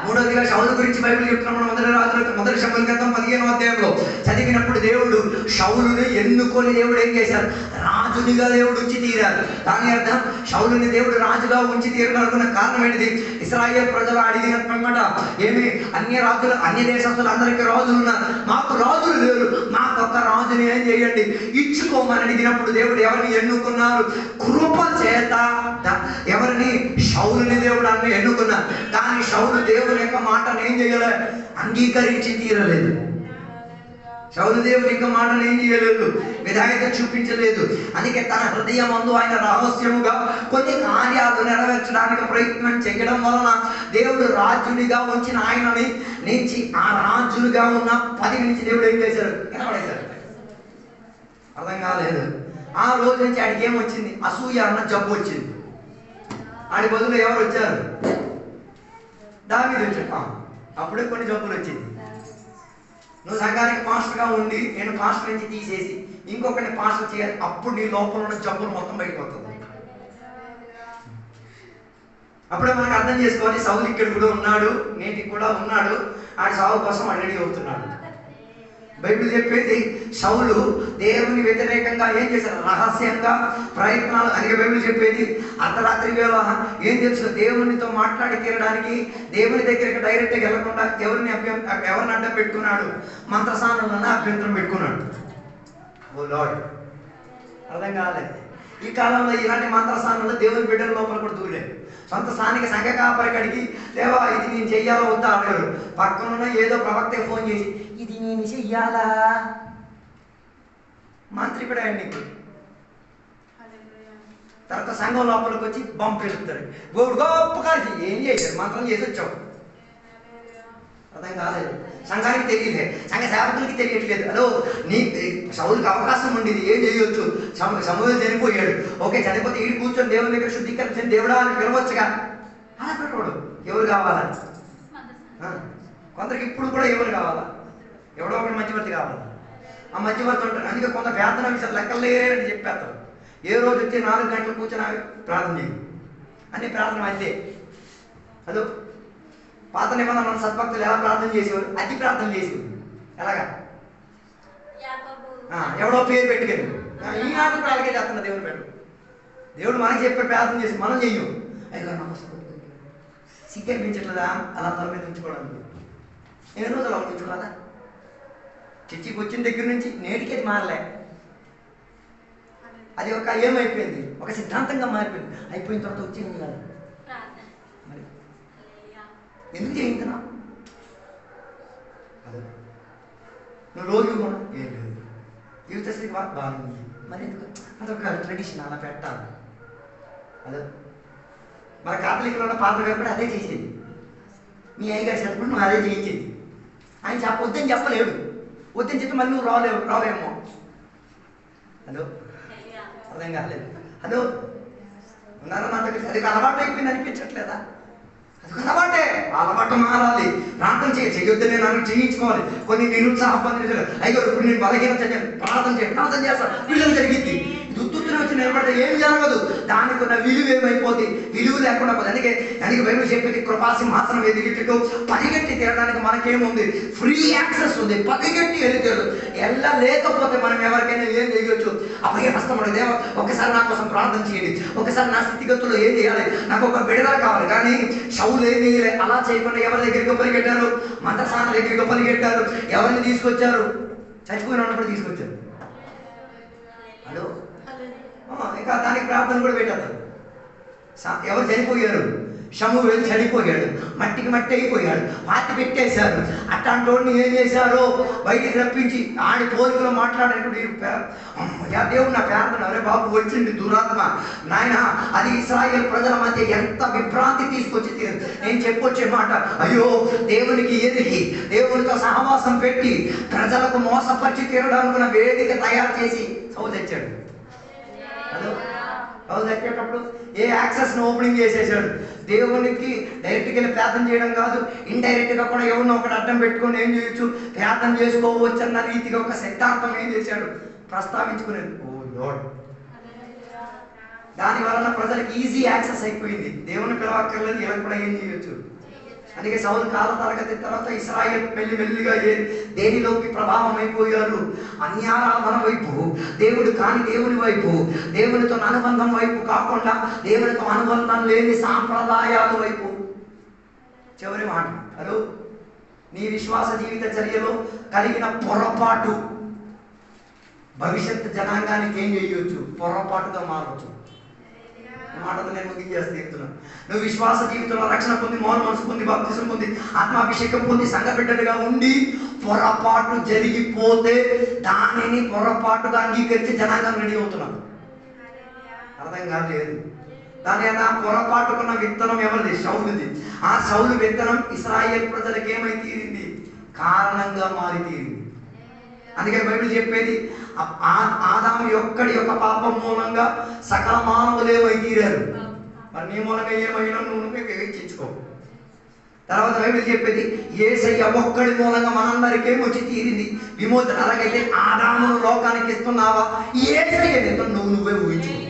3వ శౌలు గురించి బైబిల్ చెప్తున్నాం. మొదటి సమూయేలు గ్రంథం 15వ అధ్యాయంలో చదివినప్పుడు దేవుడు శౌలుని ఎన్నుకొని దేవుడు ఏం చేశారు, రాజునిగా దేవుడు ఉంచి తీరారు. దాని అర్థం శౌలుని దేవుడు రాజుగా ఉంచి తీరనుకున్న కారణం ఏంటిది, ఇశ్రాయేల్ ప్రజలు అడిగినమాట, ఏమి అన్య దేశస్తులు అందరికీ రాజులు ఉన్నారు, మాకు రాజులు లేరు, మాకొక్క రాజు రాజుని ఏం చేయండి, ఇచ్చుకోమని అడిగినప్పుడు దేవుడు ఎవరిని ఎన్నుకున్నారు? కృప చేత ఎవరిని? షౌలుని దేవుడు అన్ని ఎన్నుకున్నారు. కానీ షౌలు దేవుని యొక్క మాటను ఏం చేయలే, అంగీకరించి తీరలేదు. షౌలు దేవుని యొక్క మాటను ఏం చేయలేదు, విధాయత చూపించలేదు. అందుకే తన హృదయం ముందు ఆయన రహస్యముగా కొన్ని కార్యాలు నెరవేర్చడానికి ప్రయత్నం చేయడం వలన దేవుడు రాజునిగా ఉంచిన ఆయనని నుంచి ఆ రాజులుగా ఉన్న 10 నుంచి దేవుడు ఏం చేశారు? కనబడేశారు. అర్థం కాలేదు. ఆ రోజు నుంచి ఆడికి ఏమొచ్చింది? అసూయ అన్న జబ్బు వచ్చింది. ఆడి బదులు ఎవరు వచ్చారు? దావీదు వచ్చాడు. అప్పుడే కొన్ని జబ్బులు వచ్చింది. నువ్వు సంఘానికి పాస్టర్గా ఉండి నేను పాస్టర్ నుంచి తీసేసి ఇంకొకరిని పాస్టర్ చేయాలి, అప్పుడు నీ లోపల ఉన్న జబ్బులు మొత్తం బయటకు వస్తుంది. అప్పుడే మనకు అర్థం చేసుకోవాలి, సౌలు ఇక్కడ కూడా ఉన్నాడు, నేటికి కూడా ఉన్నాడు, ఆడి సాగు కోసం రెడీ అవుతున్నాడు. బైబిల్ చెప్పేది సౌలు దేవుని వ్యతిరేకంగా ఏం చేశారు? రహస్యంగా ప్రయత్నాలు. అందుకే బైబిల్ చెప్పేది అర్ధరాత్రి వేళ ఏం తెలుసు, దేవునితో మాట్లాడి తీరడానికి దేవుని దగ్గరికి డైరెక్ట్గా వెళ్ళకుండా ఎవరిని అడ్డం పెట్టుకున్నాడు? మంత్రసానులను అభ్యంతరం పెట్టుకున్నాడు. ఓ లార్డ్, అర్థం కాలేదు. ఈ కాలంలో ఇలాంటి మంత్రసానులు దేవుని బిడ్డల లోపల కూడా దూరలేదు. సొంత స్థానిక సంఘ కాపరికడికి దేవా ఇది నేను చెయ్యాలో వద్దా అడగరు. పక్కనున్న ఏదో ప్రవక్తకి ఫోన్ చేసి ఇది నేను చెయ్యాలా? మంత్రి కూడా నీకు తర్వాత సంఘం లోపలికి వచ్చి బంప్ పెరుగుతారు. గోడు గొప్పగా ఏం చేశారు? మంత్రం చేసి వచ్చావు. అర్థం కాలేదు. సంఘానికి తెలియలే, సంఘ సేవకులకి తెలియట్లేదు. హలో, నీ సౌలుకి అవకాశం ఉండేది, ఏం చేయొచ్చు? సమూహం చనిపోయాడు, ఓకే, చనిపోతే ఈడు కూర్చొని దేవుని దగ్గర శుద్ధీకరించిన దేవుడా అని పిలవచ్చుగా. అలా పెట్టవాడు. ఎవరు కావాలా? కొందరికి ఇప్పుడు కూడా ఎవరు కావాలా? ఎవడో ఒకటి మధ్యవర్తి కావాలి. ఆ మధ్యవర్తి ఉంటాడు. అందుకే కొంత ప్రార్థన విషయాలు లెక్కలేరని చెప్పేస్తాడు. ఏ రోజు వచ్చి 4 గంటలు కూర్చొని ప్రార్థన చేయదు, అన్ని ప్రార్థన అంతే. హలో, పాత నిబంధనలు సద్భక్తులు ఎలా ప్రార్థన చేసేవారు? అతి ప్రార్థన చేసేవారు. ఎలాగా? ఎవడో పేరు పెట్టుకెళ్ళి ఈనాడు కూడా అలాగే చేస్తున్నా. దేవుడు పెట్టు, దేవుడు మనకి చెప్పే ప్రార్థన చేసి మనం చెయ్యం. అయ్యో నమస్కారం, సిగ్గనిపించట్లేదా అలా తల మీద ఉంచుకోవడానికి? ఎన్ని రోజులు అలా ఉంచుకోవాలా? చర్చికి వచ్చిన దగ్గర నుంచి నేటికి అది మారలే. అది ఒక ఏమైపోయింది, ఒక సిద్ధాంతంగా మారిపోయింది. అయిపోయిన తర్వాత వచ్చేది కాదు. మరి ఎందుకు చేయించున్నా? నువ్వు రోజు కూడా ఏం లేదు, జీవితశ్రీ బాగుంది, మరి ఎందుకు? అదొక ట్రెడిషన్, అలా పెట్టాలి. అదే మన కాథలిక్లో పాత్ర కూడా అదే చేసేది. మీ అయ్యగారు చెప్పకుండా నువ్వు అదే చేయించేది. ఆయన వద్దని చెప్పలేడు, వద్దని చెప్పి మళ్ళీ నువ్వు రావేమో. హలో, అర్థం కాలేదు. హలో, ఉన్నారా నా దగ్గర? అది అలవాటు అయిపోయింది అనిపించట్లేదా? అది అలవాటే, అలవాటు మారాలి. ప్రార్థన చేయొద్దని నాకు చేయించుకోవాలి. కొన్ని నిరుత్సాహపరిచారు. అయ్యో ఇప్పుడు నేను బలహీన ప్రార్థన చేస్తాను, పిల్లలు జరిగింది. దుత్తున వచ్చి నిలబడితే ఏం జరగదు. దానికి ఉన్న విలువ ఏమైపోతుంది? విలువ లేకుండా పోతుంది. అందుకే బైబిల్ చెప్పేది కృపాసింహాసనం ఎదిగిట్టు పరిగెట్టి తిరగడానికి మనకేముంది? ఫ్రీ యాక్సెస్ ఉంది. పరిగెట్టి వెళ్తారు. ఎలా లేకపోతే మనం ఎవరికైనా ఏం చేయొచ్చు? అప్పగే హస్తం దేవ ఒకసారి నా కోసం ప్రార్థన చేయండి, ఒకసారి నా స్థితిగతుల్లో ఏం చేయాలి, నాకు ఒక విడుదల కావాలి. కానీ షౌలు ఏం చేయలే. అలా చేయకుండా ఎవరి దగ్గరికి పరిగెట్టారు? మంత్రసాన దగ్గరికి పరిగెట్టారు. ఎవరిని తీసుకొచ్చారు? చచ్చిపోయిన ఉన్నప్పుడు తీసుకొచ్చారు. హలో, ఇంకా దానికి ప్రార్థన కూడా పెట్టారు. ఎవరు చనిపోయారు? సమూయేలు చనిపోయాడు, మట్టికి మట్టి అయిపోయాడు, పాతి పెట్టేశారు. అట్లాంటి వాడిని ఏం చేశారు? బయటికి రప్పించి ఆడి పోలికలో మాట్లాడేటువంటి దేవుడు నా ప్రార్థన, అరే బాబు వచ్చింది దురాత్మ నాయన, అది ఇశ్రాయేల్ ప్రజల మధ్య ఎంత విభ్రాంతి తీసుకొచ్చి నేను చెప్పొచ్చే మాట, అయ్యో దేవునికి ఎదిగి దేవునితో సహవాసం పెట్టి ప్రజలకు మోసపరిచి తీరడానికి వేదిక తయారు చేసి సౌలు తెచ్చాడు. హలో, సౌలు తెచ్చేటప్పుడు ఏ యాక్సెస్ను ఓపెనింగ్ చేసేసాడు. దేవునికి డైరెక్ట్గా వెళ్ళి ప్రార్థన చేయడం కాదు, ఇండైరెక్ట్గా కూడా ఎవరినో ఒకటి అడ్డం పెట్టుకొని ఏం చేయొచ్చు, ప్రార్థన చేసుకోవచ్చు అన్న రీతిగా ఒక సిద్ధాంతం ఏం చేశాడు? ప్రస్తావించుకునేది. ఓ లార్డ్, దాని వలన ప్రజలకు ఈజీ యాక్సెస్ అయిపోయింది. దేవుని పిలవక్కర్లేదు, ఇలా కూడా ఏం చేయొచ్చు. అందుకే సౌలు కాల తరగతి తర్వాత ఇశ్రాయేల్ మెల్లిమెల్లిగా దేనిలోకి ప్రభావం అయిపోయారు? అన్యారాధన వైపు, దేవుడు కాని దేవుని వైపు, దేవునితో అనుబంధం వైపు కాకుండా దేవునితో అనుబంధం లేని సాంప్రదాయాల వైపు. చివరి మాట, హలో, నీ విశ్వాస జీవిత చర్యలో కలిగిన పొరపాటు భవిష్యత్తు జనాంగానికి ఏం చేయొచ్చు? పొరపాటుగా మారవచ్చు. మాటలు నేను ముగించేసి చెప్తున్నాను. నువ్వు విశ్వాస జీవితంలో రక్షణ పొంది, మౌన మనసు పొంది, బాప్తిసం పొంది, ఆత్మాభిషేకం పొంది, సంఘ బిడ్డలుగా ఉండి పొరపాటు జరిగిపోతే దానిని పొరపాటుగా అంగీకరించి జనాంగం రెడీ అవుతున్నాను. అర్థం కాలేదు. దాని ఆ పొరపాటుకున్న విత్తనం ఎవరిది? సౌలుది. ఆ సౌలు విత్తనం ఇశ్రాయేలు ప్రజలకు ఏమై తీరింది? కారణంగా మారి తీరింది. అందుకే బైబిల్ చెప్పేది, ఆదాము యొక్కడి యొక్క పాపం మూలంగా సకల మానవులేమై తీరారు. మరి నీ మూలంగా ఏమైనా నువ్వు వివేచించుకో. తర్వాత బైబిల్ చెప్పేది, యేసయ్య ఒక్కడి మూలంగా మనందరికీ వచ్చి తీరింది విమోచన. అలాగైతే ఆదామును లోకానికి ఇస్తున్నావా? యేసయ్య నువ్వే ఊహించుకో.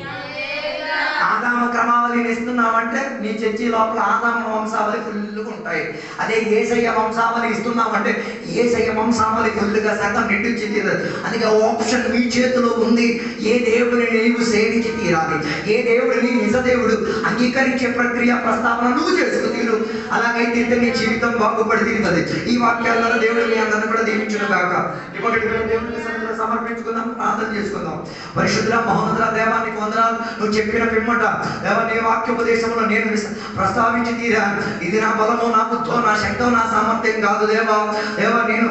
ఆదాము క్రమావళిని ఇస్తున్నామంటే నీ చర్చి లోపల ఆదాము వంశావళి ఫుల్గా ఉంటాయి. అదే యేసయ్య వంశావళి ఇస్తున్నామంటే యేసయ్య వంశావళి ఫుల్గా శాతం నిండించి తీరదు. అందుకే ఆప్షన్ మీ చేతిలో ఉంది. ఏ దేవుడిని నీవు సేవించి తీరాలి, ఏ దేవుడిని నిజ దేవుడు అంగీకరించే ప్రక్రియ ప్రస్తావన నువ్వు చేసుకు తీరు. అలాగైతే నీ జీవితం బాగుపడి తీరుతుంది. ఈ వాక్యాలలో దేవుడు మీ అందరిని కూడా దీవించును గాక. ఇప్పటికి దేవుడిని సమర్పించుకుందాం, ప్రార్థన చేసుకుందాం. పరిశుద్ధ మహోన్నతుల దేవా నీకు వందనాలు. నువ్వు చెప్పిన పిమ్మట దేవా నీ వాక్యోపదేశంలో నేను ప్రస్తావించి తీరా. ఇది నా బలమో, నా బుద్ధో, నా శక్తో, నా సామర్థ్యం కాదు దేవా. దేవా నేను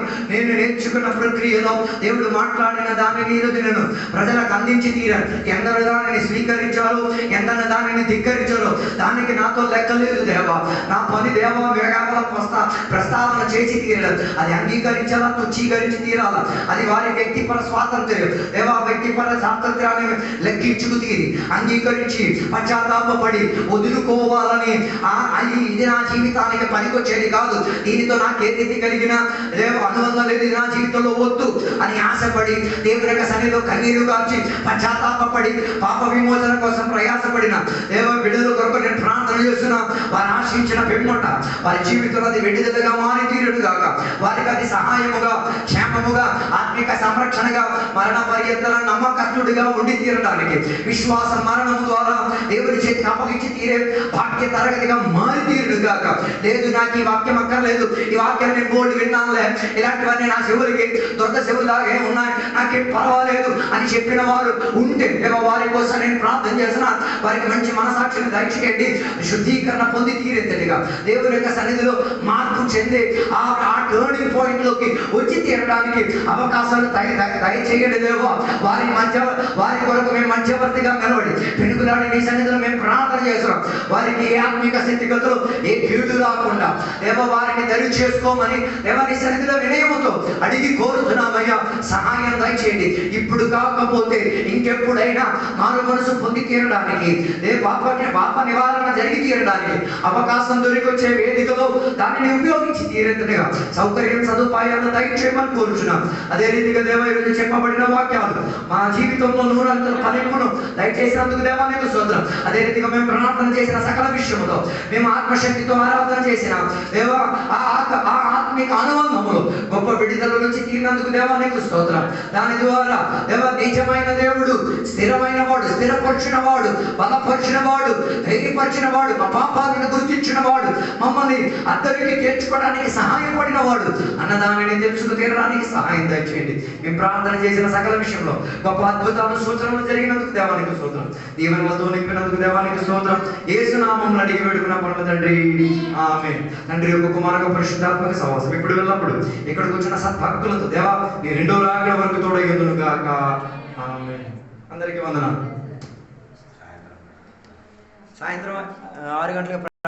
నేర్చుకున్న ప్రక్రియలో దేవుడు మాట్లాడిన దానిని నేను ప్రజలకు అందించి తీరా. ఎందరు దానిని స్వీకరించారు, ఎందరు దానిని ధిక్కరించారు, దానికి నాతో లెక్కలేదు దేవా. నా పని దేవా వేగాల ప్రస్తావన చేసి తీరాలి. అది అంగీకరించాలా, తుచ్చీకరించి తీరాలా. అది వారి వ్యక్తిపర స్వాతంత్ర్యం దేవా. వ్యక్తిపర స్వాతంత్ర్యాన్ని లెక్కించుకు తీరి అంగీకరించి పశ్చాత్తాపడి వదులుకోవాలని ఇది నా జీవితానికి పనికొచ్చేది కాదు, దీనితో నాకే రీతి కలిగిన దేవ అనుబంధం లేదు, ఇది నా జీవితంలో వద్దు అని ఆశపడి దేవుని యొక్క సన్నిధిలో కన్నీరు కాల్చి పశ్చాత్తాపడి పాప విమోచన కోసం ప్రయాసపడిన దేవ బిడ్డల కొరకు నేను ప్రార్థన చేస్తున్నా. వారు ఆశించిన పెమ్మట వారి జీవితంలో అది విడుదలగా మారి తీరుడు కాక, వారికి అది సహాయముగా, క్షేమముగా, ఆత్మిక సంరక్షణగా, మరణ పర్యంతర నమ్మకస్తుడిగా ఉండి తీరడానికి విశ్వాస మరణం ద్వారా దేవుడి చేతికి అప్పగించి తీరే వాక్య తరగతిగా మారి తీరుడు కాక. లేదు నాకు ఈ వాక్యం అక్కర్లేదు, ఈ వాక్యం నేను బోర్డు విన్నానులే, ఇలాంటివన్నీ నా చెవులకి దొంగ చెవులాగే ఉన్నాయి, నాకేం పర్వాలేదు అని చెప్పిన వారు ఉంటే వారి కోసం నేను ప్రార్థన చేసిన. వారికి మంచి మనసాక్షిని దయచేయండి. శుద్ధీకరణ పొంది తీరేంతటిగా దేవుని యొక్క సన్నిధిలో మార్పు చెంది ఆ టర్నింగ్ పాయింట్ లోకి వచ్చి తీరడానికి అవకాశాలు దయచేయండి దేవా. వారి కొరకు మేము మధ్యవర్తిగా నిలబడి పెనుగులాడి నీ సన్నిధిలో మేము ప్రార్థన చేస్తున్నాం. వారికి ఏ ఆత్మిక స్థితిగతులు ఏ కీడు రాకుండా దేవా వారిని దరి చేసుకోమని దేవా నీ సన్నిధిలో వినయముతో అడిగి కోరుతున్నామయ్యా. సహాయం దయచేయండి. ఇప్పుడు కాకపోతే ఇంకెప్పుడైనా మారు మనసు పొంది తీరడానికి, పాప నివారణ జరిగి తీరడానికి అవకాశం దొరికొచ్చే వేదికలో దానిని ఉపయోగించి తీరేందుగా సౌకర్యం సదుపాయాలను దయచేయమని కోరుచున్నాం. అదే రీతిగా దేవా ఈరోజు చెప్పబడిన వాక్యాలు మా జీవితంలో నూరంతల ఫలింపును దయచేసినందుకు దేవా నీకు స్తోత్రం. అదే రీతిగా మేము ప్రార్థన చేసిన సకల విషయములో మేము ఆత్మశక్తితో ఆరాధన చేసిన దేవా ఆ ఆత్మిక అనుబంధములు గొప్ప విడుదల నుంచి తీరినందుకు దేవా నీకు స్తోత్రం. దాని ద్వారా దేవా నిజమైన దేవుడు, స్థిరమైన వాడు, స్థిరపరిచిన వాడు, బలపరిచిన వాడు, ధైర్యపరిచిన వాడు, మా పాపాలను గుర్తించిన వాడు, మమ్మల్ని అందరికీ తీర్చుకోవడానికి సహాయపడిన వాడు అన్నదానిని తెలుసుకు తీరడానికి సహాయం దయచేయండి. మేము ప్రార్థన చేసిన సకల విషయంలో గొప్ప అద్భుతాలు సూచనలు జరిగినందుకు దేవానికి స్తోత్రం. దీవెనలతో నింపినందుకు దేవానికి స్తోత్రం. యేసు నామమున అడిగి వేడుకున్న పరమ తండ్రి ఆమేన్. తండ్రి యొక్క కుమారుడు పరిశుద్ధాత్మక సహవాసం ఇప్పుడు వెళ్ళినప్పుడు ఇక్కడికి వచ్చిన సద్భక్తులతో దేవా నీ రెండో రాకడ వరకు తోడయ్యుందును గాక. ఆమేన్. అందరికీ వందనాలు. సాయంత్రం 6 గంటలకు